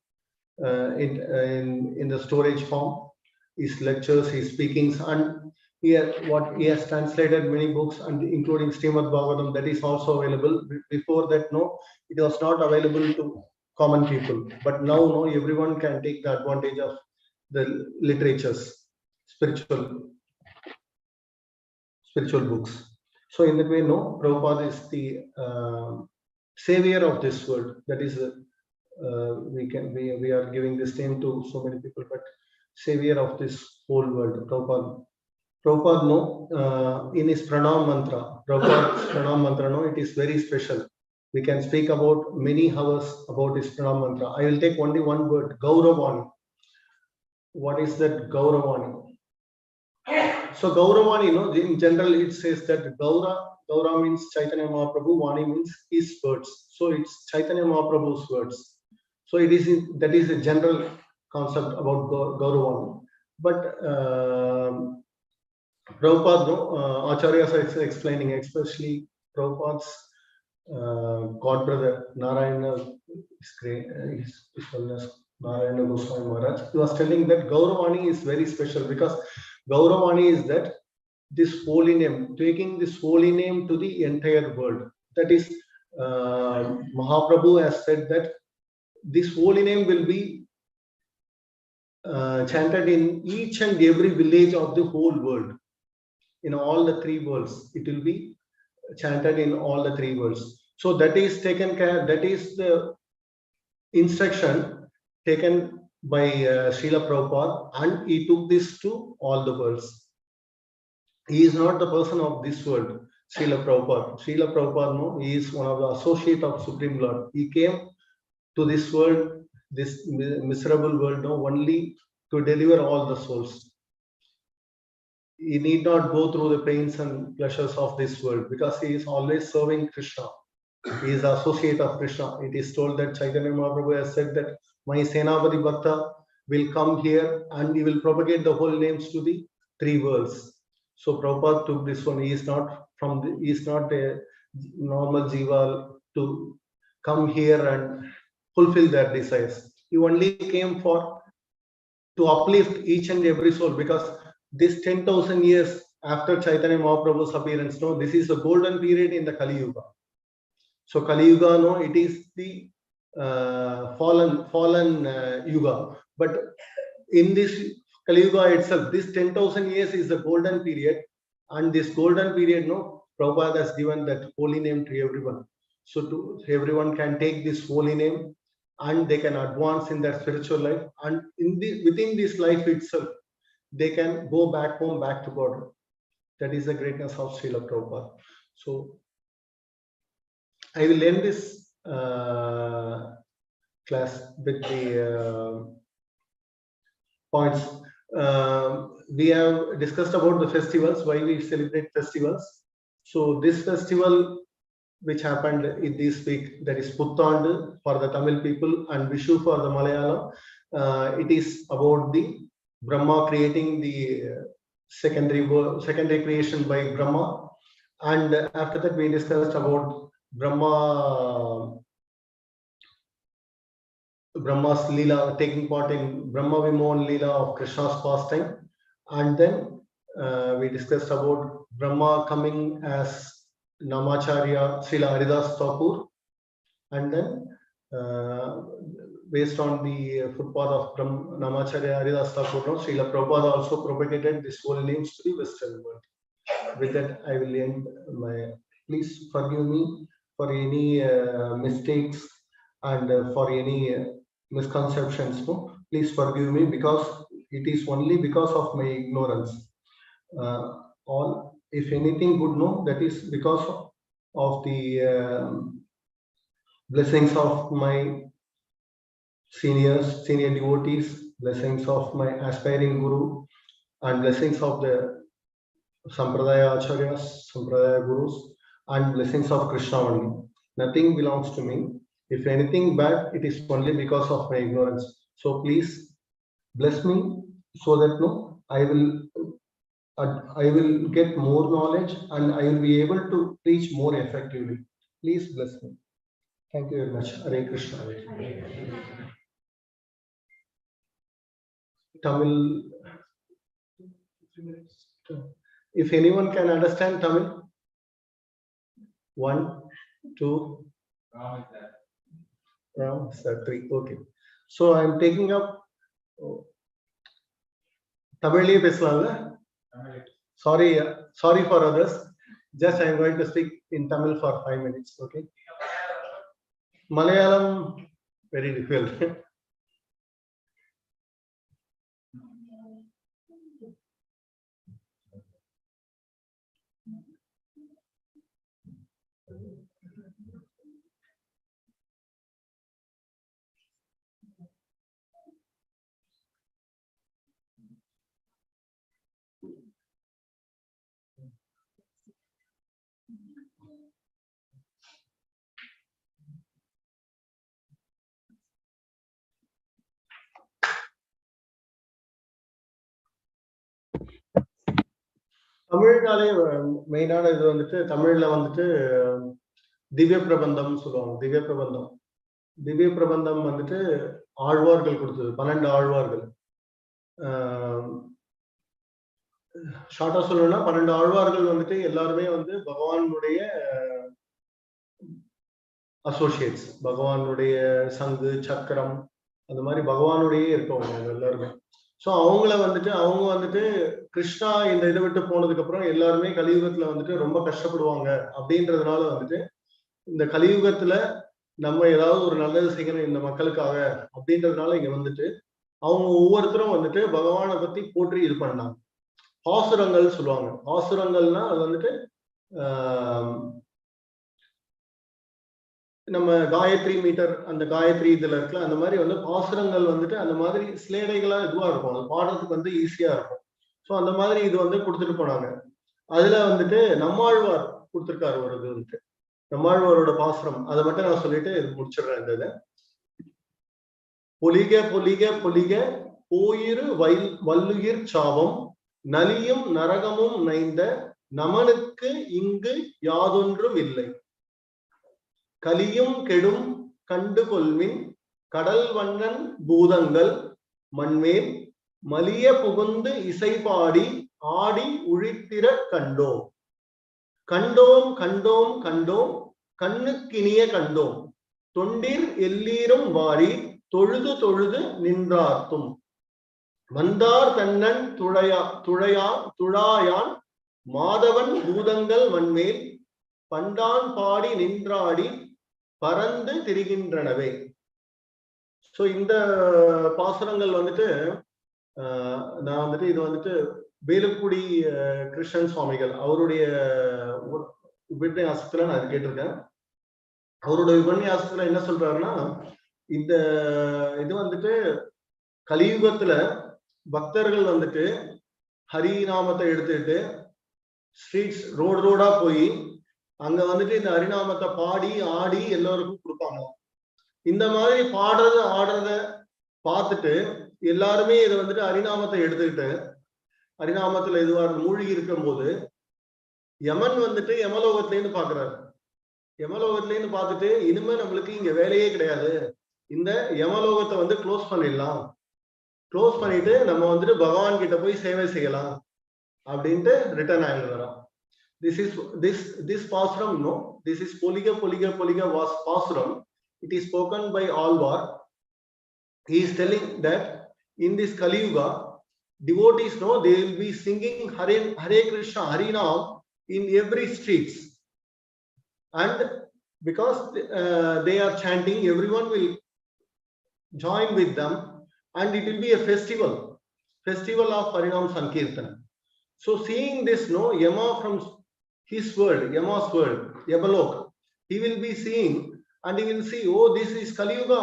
S1: in the storage form. His lectures, his speakings, and here what he has translated many books, and including Srimad Bhagavatam, that is also available. Before that, it was not available to common people, but now everyone can take the advantage of the literatures, spiritual books. So in that way, Prabhupada is the savior of this world. That is, we are giving this name to so many people, but savior of this whole world, Prabhupada. Prabhupada, in his pranam mantra, Prabhupada's pranam mantra, it is very special. We can speak about many hours about his pranam mantra. I will take only one word, Gauravani. What is that Gauravani? So Gauravani, in general, it says that Gaura means Chaitanya Mahaprabhu, Vani means his words. So it's Chaitanya Mahaprabhu's words. So that is a general concept about Gauravani. But Prabhupada, Acharyas are explaining, especially Prabhupada's god brother Narayana, his Narayana Goswami Maharaj, he was telling that Gauravani is very special, because Gauravani is that this holy name, taking this holy name to the entire world. That is, Mahaprabhu has said that this holy name will be chanted in each and every village of the whole world. In all the three worlds, it will be chanted in all the three worlds. So that is taken care, that is the instruction taken by Srila Prabhupada, and he took this to all the worlds. He is not the person of this world, Srila Prabhupada. Srila Prabhupada, he is one of the associate of Supreme Lord. He came to this world, this miserable world, only to deliver all the souls. He need not go through the pains and pleasures of this world, because he is always serving Krishna. He is associate of Krishna. It is told that Chaitanya Mahaprabhu has said that my Senapati Bhakta will come here and he will propagate the whole names to the three worlds. So Prabhupada took this one. He is not a normal jiva to come here and fulfill their desires. He only came to uplift each and every soul, because this 10,000 years after Chaitanya Mahaprabhu's appearance, this is a golden period in the Kali Yuga. So Kali Yuga, it is the fallen Yuga. But in this Kali Yuga itself, this 10,000 years is the golden period, and this golden period, Prabhupada has given that holy name to everyone. So everyone can take this holy name and they can advance in their spiritual life, and within this life itself, they can go back home, back to God. That is the greatness of Srila Prabhupada. So I will end this class with the points. We have discussed about the festivals, why we celebrate festivals. So this festival which happened in this week, that is Puttandu for the Tamil people and Vishu for the Malayalam. It is about the Brahma creating the secondary creation by Brahma, and after that we discussed about Brahma's Leela, taking part in Brahma Vimohan Leela of Krishna's pastime, and then we discussed about Brahma coming as Namacharya Srila Haridas Thakur, and then based on the footpath of Namacharya Haridas Thakur, Srila Prabhupada also propagated this holy names to the Western world. With that, I will end my. Please forgive me for any mistakes and for any misconceptions. No? Please forgive me, because it is only because of my ignorance. If anything good, no, that is because of the blessings of my senior devotees, blessings of my aspiring guru, and blessings of the Sampradaya Acharyas, Sampradaya Gurus, and blessings of Krishna only. Nothing belongs to me. If anything bad, it is only because of my ignorance. So please bless me, so that I will get more knowledge and I will be able to preach more effectively. Please bless me. Thank you very much. Hare Krishna. Tamil. If anyone can understand Tamil. 1, 2. Ram, sir, 3. Okay. So I am taking up. Tamil pesla. Sorry for others. Just I am going to speak in Tamil for 5 minutes. Okay. Malayalam, very difficult. தமிழ்னாலே மெயினான இது வந்துட்டு தமிழ்ல வந்துட்டு திவ்ய பிரபந்தம் சொல்லுவாங்க. திவ்ய பிரபந்தம் வந்துட்டு ஆழ்வார்கள் கொடுத்தது, 12 ஆழ்வார்கள். ஷார்ட்டா சொல்லணும்னா 12 ஆழ்வார்கள் வந்துட்டு எல்லாருமே வந்து பகவானுடைய அசோசியேட்ஸ், பகவானுடைய சங்கு சக்கரம் அந்த மாதிரி பகவானுடைய இருக்கவங்க எல்லாருமே. ஸோ அவங்க வந்துட்டு கிருஷ்ணா இந்த இதை விட்டு போனதுக்கு அப்புறம் எல்லாருமே கலியுகத்துல வந்துட்டு ரொம்ப கஷ்டப்படுவாங்க அப்படின்றதுனால வந்துட்டு இந்த கலியுகத்துல நம்ம ஏதாவது ஒரு நல்லது செய்யணும் இந்த மக்களுக்காக அப்படின்றதுனால இங்க வந்துட்டு அவங்க ஒவ்வொருத்தரும் வந்துட்டு பகவானை பத்தி போற்றி இது பண்ணாங்க. பாசுரங்கள் சொல்லுவாங்க. பாசுரங்கள்னா அது வந்துட்டு நம்ம காயத்ரி மீட்டர், அந்த காயத்ரி இதுல இருக்குல்ல, அந்த மாதிரி வந்து பாசுரங்கள் வந்துட்டு அந்த மாதிரி ஸ்லேடைகளா இதுவா இருக்கும், அது பாடுறதுக்கு வந்து ஈஸியா இருக்கும். ஸோ அந்த மாதிரி இது வந்து கொடுத்துட்டு போனாங்க. அதுல வந்துட்டு நம்மாழ்வார் கொடுத்துருக்காரு ஒரு இது வந்துட்டு, நம்மாழ்வாரோட பாசுரம். அதை மட்டும் நான் சொல்லிட்டு இது முடிச்சிடுறேன். இந்த இதை பொலிக பொலிக பொலிக போயிரு வல்லுயிர் சாவம் நலியும் நரகமும் நைந்த நமனுக்கு இங்கு யாதொன்றும் இல்லை. கலியும் கெடும் கண்டு கொள்மின் கடல் வண்ணன் பூதங்கள் மண்மேல் மலிய புகுந்து இசைபாடி ஆடி உழித்திர கண்டோம். கண்டோம் கண்டோம் கண்டோம் கண்ணுக்கினிய கண்டோம். தொண்டிர் எல்லீரும் வாரி தொழுது தொழுது நின்றார்த்தும். வந்தார் தன்னன் துழாயான் மாதவன் பூதங்கள் மண்மேல் பண்டான் பாடி நின்றாடி பறந்து திரிகின்றனவே. ஸோ இந்த பாசுரங்கள் வந்துட்டு நான் வந்துட்டு இது வந்துட்டு வேலுக்குடி கிருஷ்ணன் சுவாமிகள் அவருடைய உபன்யாசத்துல நான் கேட்டிருக்கேன். அவருடைய உபன்யாசத்துல என்ன சொல்றாருன்னா, இந்த இது வந்துட்டு கலியுகத்துல பக்தர்கள் வந்துட்டு ஹரிநாமத்தை எடுத்துட்டு ஸ்ட்ரீட்ஸ் ரோடா போய் அங்க வந்துட்டு இந்த ஹரிநாமத்தை பாடி ஆடி எல்லாருக்கும் கொடுப்பாங்க. இந்த மாதிரி பாடுறத ஆடுறத பார்த்துட்டு எல்லாருமே இதை வந்துட்டு ஹரிநாமத்தை எடுத்துக்கிட்டு ஹரிநாமத்துல இதுவா மூழ்கி இருக்கும் போது யமன் வந்துட்டு யமலோகத்துல இருந்து பாக்குறாரு. யமலோகத்துல இருந்து பார்த்துட்டு இனிமே நம்மளுக்கு இங்க வேலையே கிடையாது, இந்த யமலோகத்தை வந்து க்ளோஸ் பண்ணிடலாம், க்ளோஸ் பண்ணிட்டு நம்ம வந்துட்டு பகவான் கிட்ட போய் சேவை செய்யலாம் அப்படின்ட்டு ரிட்டர்ன் ஆகி வரோம். This pasuram, no, this is poliga was pasuram. It is spoken by Alvar. He is telling that in this Kali Yuga, devotees know they will be singing Hare Krishna Harinam in every streets, and because they are chanting, everyone will join with them, and it will be a festival of Harinam Sankirtan. So seeing this, no, Yama from his world, Yama's world, Yamalok, he will be seeing and he will see, oh, this is Kali Yuga.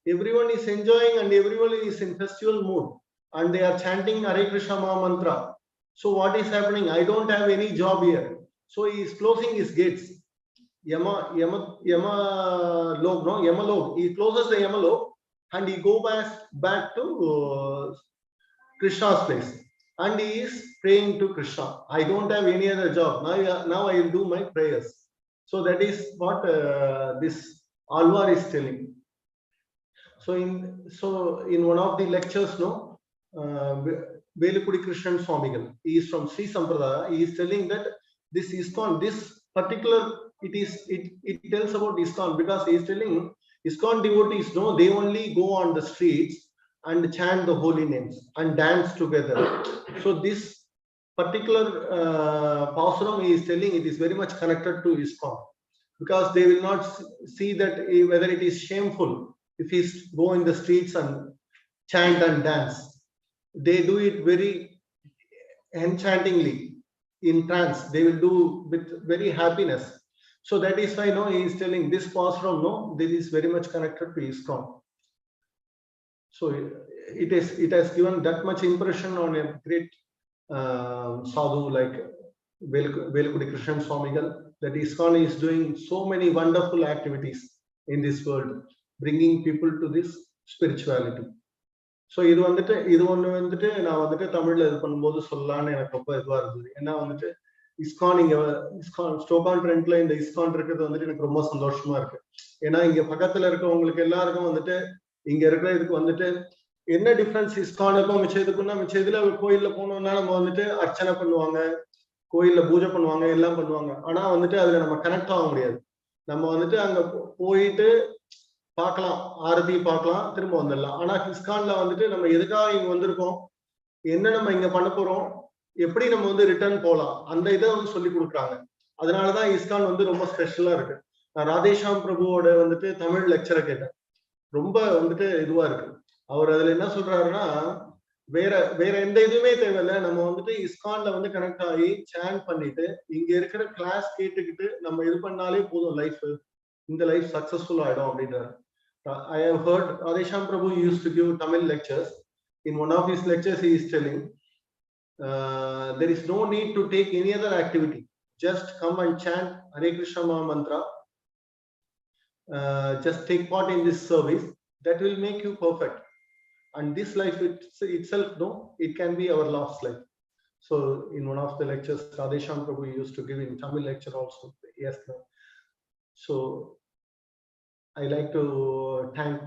S1: Everyone is enjoying and everyone is in festival mood and they are chanting Hare Krishna mantra. So what is happening? I don't have any job here. So he is closing his gates. Yamalok. He closes the Yamalok and he go back to Krishna's place. And he is praying to Krishna. I don't have any other job. Now I will do my prayers. So that is what this Alvar is telling. So in one of the lectures, no, Velukudi Krishnan Swamigal, he is from Sri Sampradaya. He is telling that this ISKCON, this particular, it tells about ISKCON because he is telling ISKCON devotees, no, they only go on the streets and chant the holy names and dance together. So this particular pasuram he is telling, it is very much connected to ISKCON because they will not see that whether it is shameful if he go in the streets and chant and dance. They do it very enchantingly, in trance. They will do with very happiness. So that is why, no, he is telling this pasuram, no, this is very much connected to ISKCON. So it has given that much impression on a great sadhu like Velukudi Krishnan Swamigal, that ISKCON is doing so many wonderful activities in this world, bringing people to this spirituality. So இது ஒன்று வந்துட்டு நான் வந்துட்டு தமிழ்ல இது பண்ணும்போது சொல்லலான்னு எனக்கு ரொம்ப இதுவா இருந்தது. ஏன்னா வந்துட்டு ISKCON ஸ்டோக்கான் ட்ரெண்ட்ல இந்த ISKCON இருக்கிறது வந்துட்டு எனக்கு ரொம்ப சந்தோஷமா இருக்கு. ஏன்னா இங்க பக்கத்துல இருக்கவங்களுக்கு எல்லாருக்கும் வந்துட்டு இங்க இருக்கிற இதுக்கு வந்துட்டு என்ன டிஃபரன்ஸ் ISKCONுக்கும் மிச்சதுக்குன்னா, மிச்ச இதுல கோயில்ல போனோம்னா நம்ம வந்துட்டு அர்ச்சனை பண்ணுவாங்க, கோயில்ல பூஜை பண்ணுவாங்க, எல்லாம் பண்ணுவாங்க. ஆனா வந்துட்டு அதுல நம்ம கனெக்ட் ஆக முடியாது. நம்ம வந்துட்டு அங்க போயிட்டு பார்க்கலாம், ஆரதி பார்க்கலாம், திரும்ப வந்துடலாம். ஆனா ISKCONல வந்துட்டு நம்ம எதுக்காக இங்க வந்திருக்கோம், என்ன நம்ம இங்க பண்ண போறோம், எப்படி நம்ம வந்து ரிட்டர்ன் போகலாம், அந்த இதை வந்து சொல்லி கொடுக்குறாங்க. அதனாலதான் ISKCON வந்து ரொம்ப ஸ்பெஷலா இருக்கு. நான் ராதேஷாம் பிரபுவோட வந்துட்டு தமிழ் லெக்சரை கேட்டேன். ரொம்ப வந்துட்டு இதுவா இருக்கு. அவர் அதுல என்ன சொல்றாருன்னா, வேற எந்த இதுவுமே தேவையில்லை, நம்ம வந்துட்டு ISKCONல வந்து கனெக்ட் ஆகி சேண்ட் பண்ணிட்டு இங்க இருக்கிற கிளாஸ் கேட்டுக்கிட்டு நம்ம இது பண்ணாலே போதும், லைஃப் இந்த லைஃப் சக்சஸ்ஃபுல் ஆயிடும் அப்படின்றாரு. I have heard Radhesham Prabhu used to give Tamil lectures. In one of his lectures he is telling there is no need to take any other activity, just come and chant Hare Krishna mantra, just take part in this service, that will make you perfect, and this life itself, no, it can be our last life. So in one of the lectures Radhesham Prabhu used to give in Tamil lecture also. Yes, so I like to thank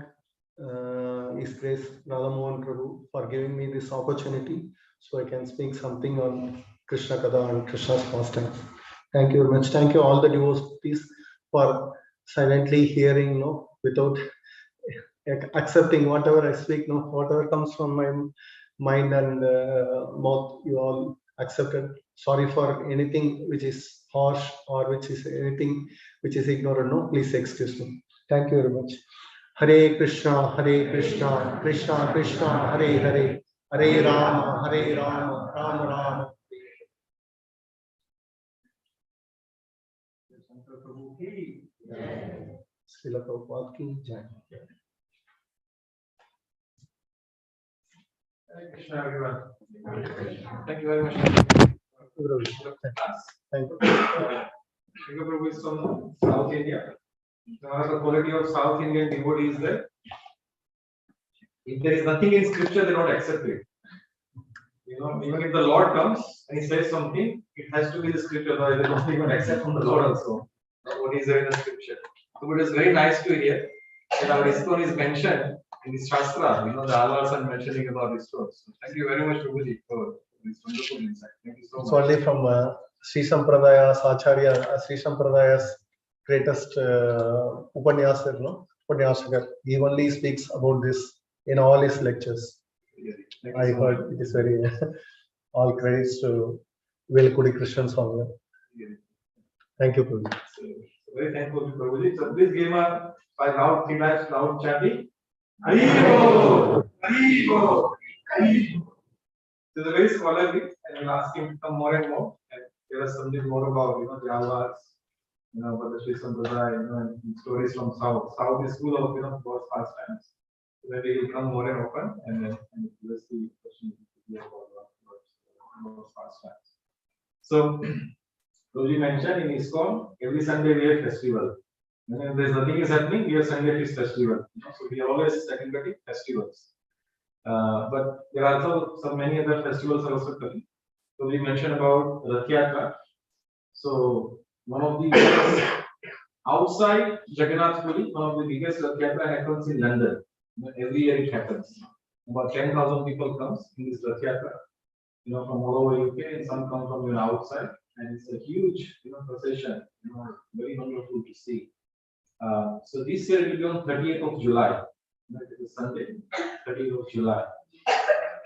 S1: His Grace Radha Mohan Prabhu for giving me this opportunity so I can speak something on Krishna Katha and Krishna's pastimes. Thank you very much. Thank you all the devotees for silently hearing, no, without accepting whatever I speak, no, whatever comes from my mind and mouth, you all accepted. Sorry for anything which is harsh or which is anything which is ignorant. No, please excuse me. Thank you very much. Hare Krishna, Krishna Krishna, Hare Hare, Hare Rama, Rama Rama. Srila Prabhupada ki jai.
S4: Hare Krishna, everyone. Thank you very much.
S1: Thank you.
S4: Srila Prabhu is from South India. One of the quality of South Indian devotees there. If there is nothing in scripture, they don't accept it. You know, even if the Lord comes and he says something, it has to be the scripture, otherwise they don't even accept from the Lord also what is there in the scripture. So it is very nice to hear that our ISKCON is mentioned in the Shastra. You know, the Alvars are mentioning about ISKCON. So thank you very much, Prabhuji, for this wonderful insight. Thank you so
S1: It's
S4: much.
S1: only from Sri Sampradaya's Acharya, Sri Sampradaya's greatest Upanyasar, no? Upanyasakar. He only speaks about this in all his lectures.
S4: Thank you
S1: I
S4: so
S1: heard it is very all credits to Velkudi Krishna Swami.
S4: much.
S1: Thank you, Prabhu.
S4: So, very thankful to Prabhuji. So please give a by loud, 3 times loud chanting. Haribo! Haribo! Haribo! So it's a very scholarly, and we'll ask him to come more and more and tell us something more about, you know, the Alvars, you know, about the Sri Sampradaya, you know, and stories from South. South is full of, you know, God's pastimes. So maybe he'll come more and often and then give us the opportunity about God's pastimes. So, Prabhuji mentioned in ISKCON, every Sunday we have festival. And if there's nothing is happening, we have Sunday Feast Festival. You know, so we are always celebrating festivals. But there are also some many other festivals are also coming. So we mentioned about Rath Yatra. So one of the biggest outside Jagannath Puri, one of the biggest Rath Yatra happens in London. You know, every year it happens. About 10,000 people comes in this Rath Yatra. You know, from all over UK, and some come from, you know, outside, and it's a huge, you know, procession. You know, very wonderful to see. So this year it will be on 30th of July. You know, it is Sunday, 30th of July.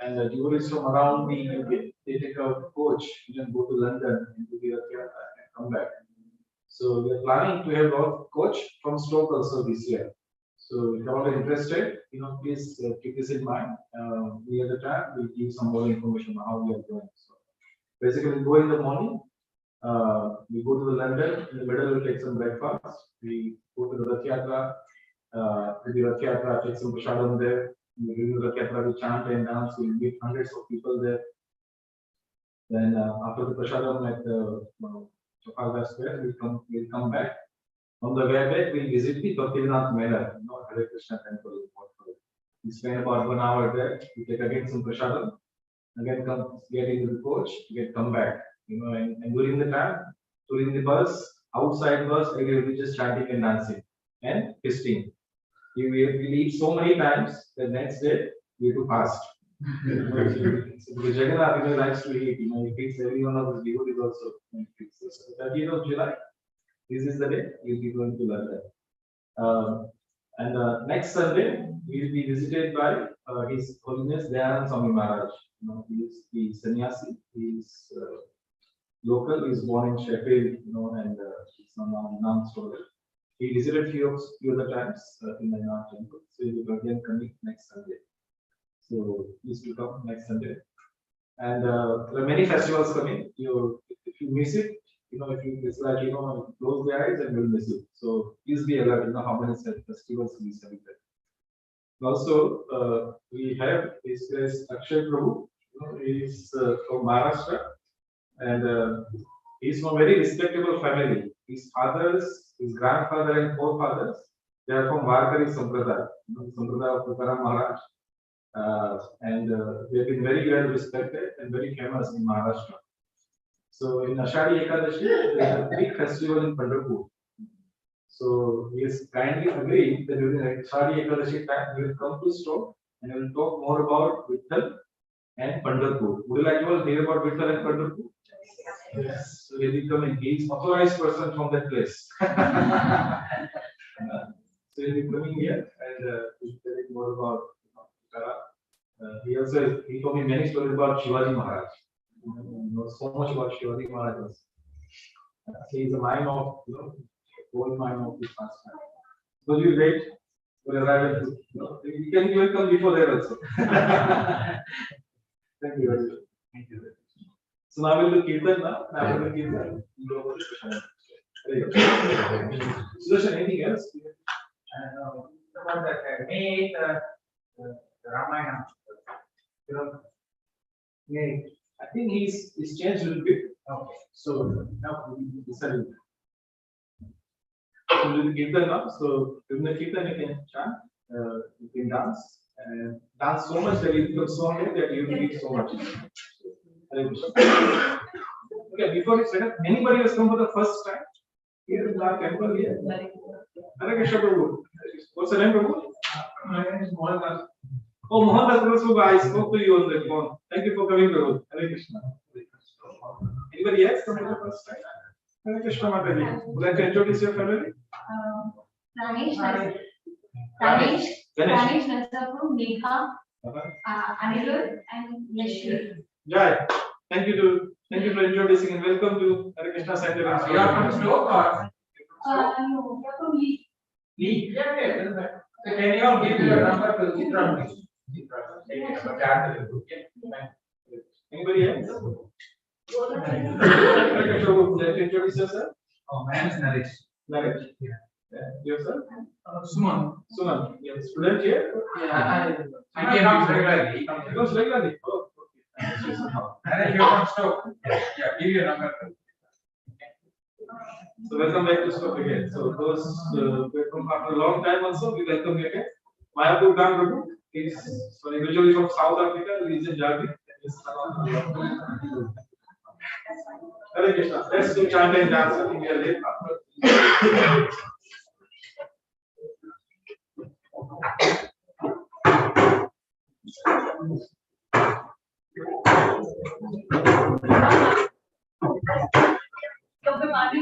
S4: And the tourists from around the UK, they take a coach, you can go to London and do the Rath Yatra and come back. So we are planning to have a coach from Stoke also this year. So if you are interested, you know, please keep this in mind. We at the time will give some more information on how we are going. So basically, we go in the morning. We go to the London. In the middle, we take some breakfast. We go to the Rath Yatra. To the Rath Yatra, take some prasadam there. We do the Rath Yatra, we chant and dance. We meet hundreds of people there. Then after the prasadam at the Trafalgar Square, we'll come back. On the way back, we'll visit the Bhaktivinoda Mela, you know, Hare Krishna temple. We spend about 1 hour there. We take again some prasadam. Again, get into the coach, come back. You know, and during the time, during the bus, outside bus, we will be just chanting and dancing and feasting. We eat so many times. The next day, we have to fast. So Jagannath, you know, likes to eat. You know, he feeds every one of his devotees also. So 30th of July. This is the day we'll be going to London. And next Sunday, we will be visited by His Holiness Dayanand Swami Maharaj. You know, he is the sannyasi. He is local. He is born in Sheffield, you know, and he's on Nam Story. He visited few other times in the Nam temple. So he will again coming next Sunday. So please to come next Sunday. And there are many festivals coming. If you miss it, you know, if you, it's like, you know, close the eyes and you'll miss it. So please be alert, you know, how many festivals we celebrate. Also, we have this Akshay Prabhu, you know, he is from Maharashtra, and he is from a very respectable family. His fathers, his grandfather and forefathers, they are from Varkari Sampradaya, you know, Sampradaya of Tukaram Maharaj. And they have been very well respected and very famous in Maharashtra. So in Ashadi Ekadashi, there is a big festival in Pandharpur. So he has kindly agreed that during Ashadi Ekadashi time, we will come to Stoke and we will talk more about Vitthal and Pandharpur. Would you like to all hear about Vitthal and Pandharpur? Yes. So he'll be coming. He is authorized person from that place. So he'll be coming here and he'll tell you more about Tara. He told me many stories about Shivaji Maharaj. knows so much about Shivaji Maharaj. He is a mind of, whole mind of this past time. So you wait for the arrival. You can even come before that also. Thank you very much. Thank you. So now we'll do Kirtan now. Now we'll do Kirtan. You go over to Krishna. Sudarshan, anything else?
S2: About that, may Ramayana.
S4: I think he's changed a little bit. Okay. So now we decided. So we'll do Kirtan now. So during the Kirtan you can chant, you can dance, and dance so much that you become so good that you will eat so much. Okay, before we start, anybody has come for the first time here in our temple here? Hare Krishna Prabhu. What's the name, Prabhu?
S2: My name is Mohan.
S4: Oh, Mohan Prabhu, I spoke to you on the phone. Thank you for coming, Prabhu. Hare Krishna. Anybody else come for the first time? Hare Krishna Mataji. Would you like to introduce your family?
S3: Ramesh,
S4: Ganesh.
S3: Nasapu, Megha, Anirudh, and Yashvi.
S4: Jai. Thank you for introducing and welcome to Hare Krishna Center.
S2: You are from Stoke or?
S3: No, you're from Lee.
S2: Lee. Yeah. So can you all give your number to Chitra?
S4: Anybody else? Hare Krishna, would you like to introduce yourself?
S2: Oh, my name is Naresh.
S4: Naresh. Yourself?
S2: Suman.
S4: Suman. You are a student here?
S2: Yeah, I came out regularly.
S4: He comes regularly. Oh, okay.
S2: Naresh, you're from Stoke. Yeah, give your number.
S4: So welcome back to Stoke again. So those who come after a long time also, we welcome you again. Mayapur Prabhu is individually from South Africa, he is in Jharkhand. Hare Krishna. Let's do chant and dance. I think we are late.
S3: कब पानी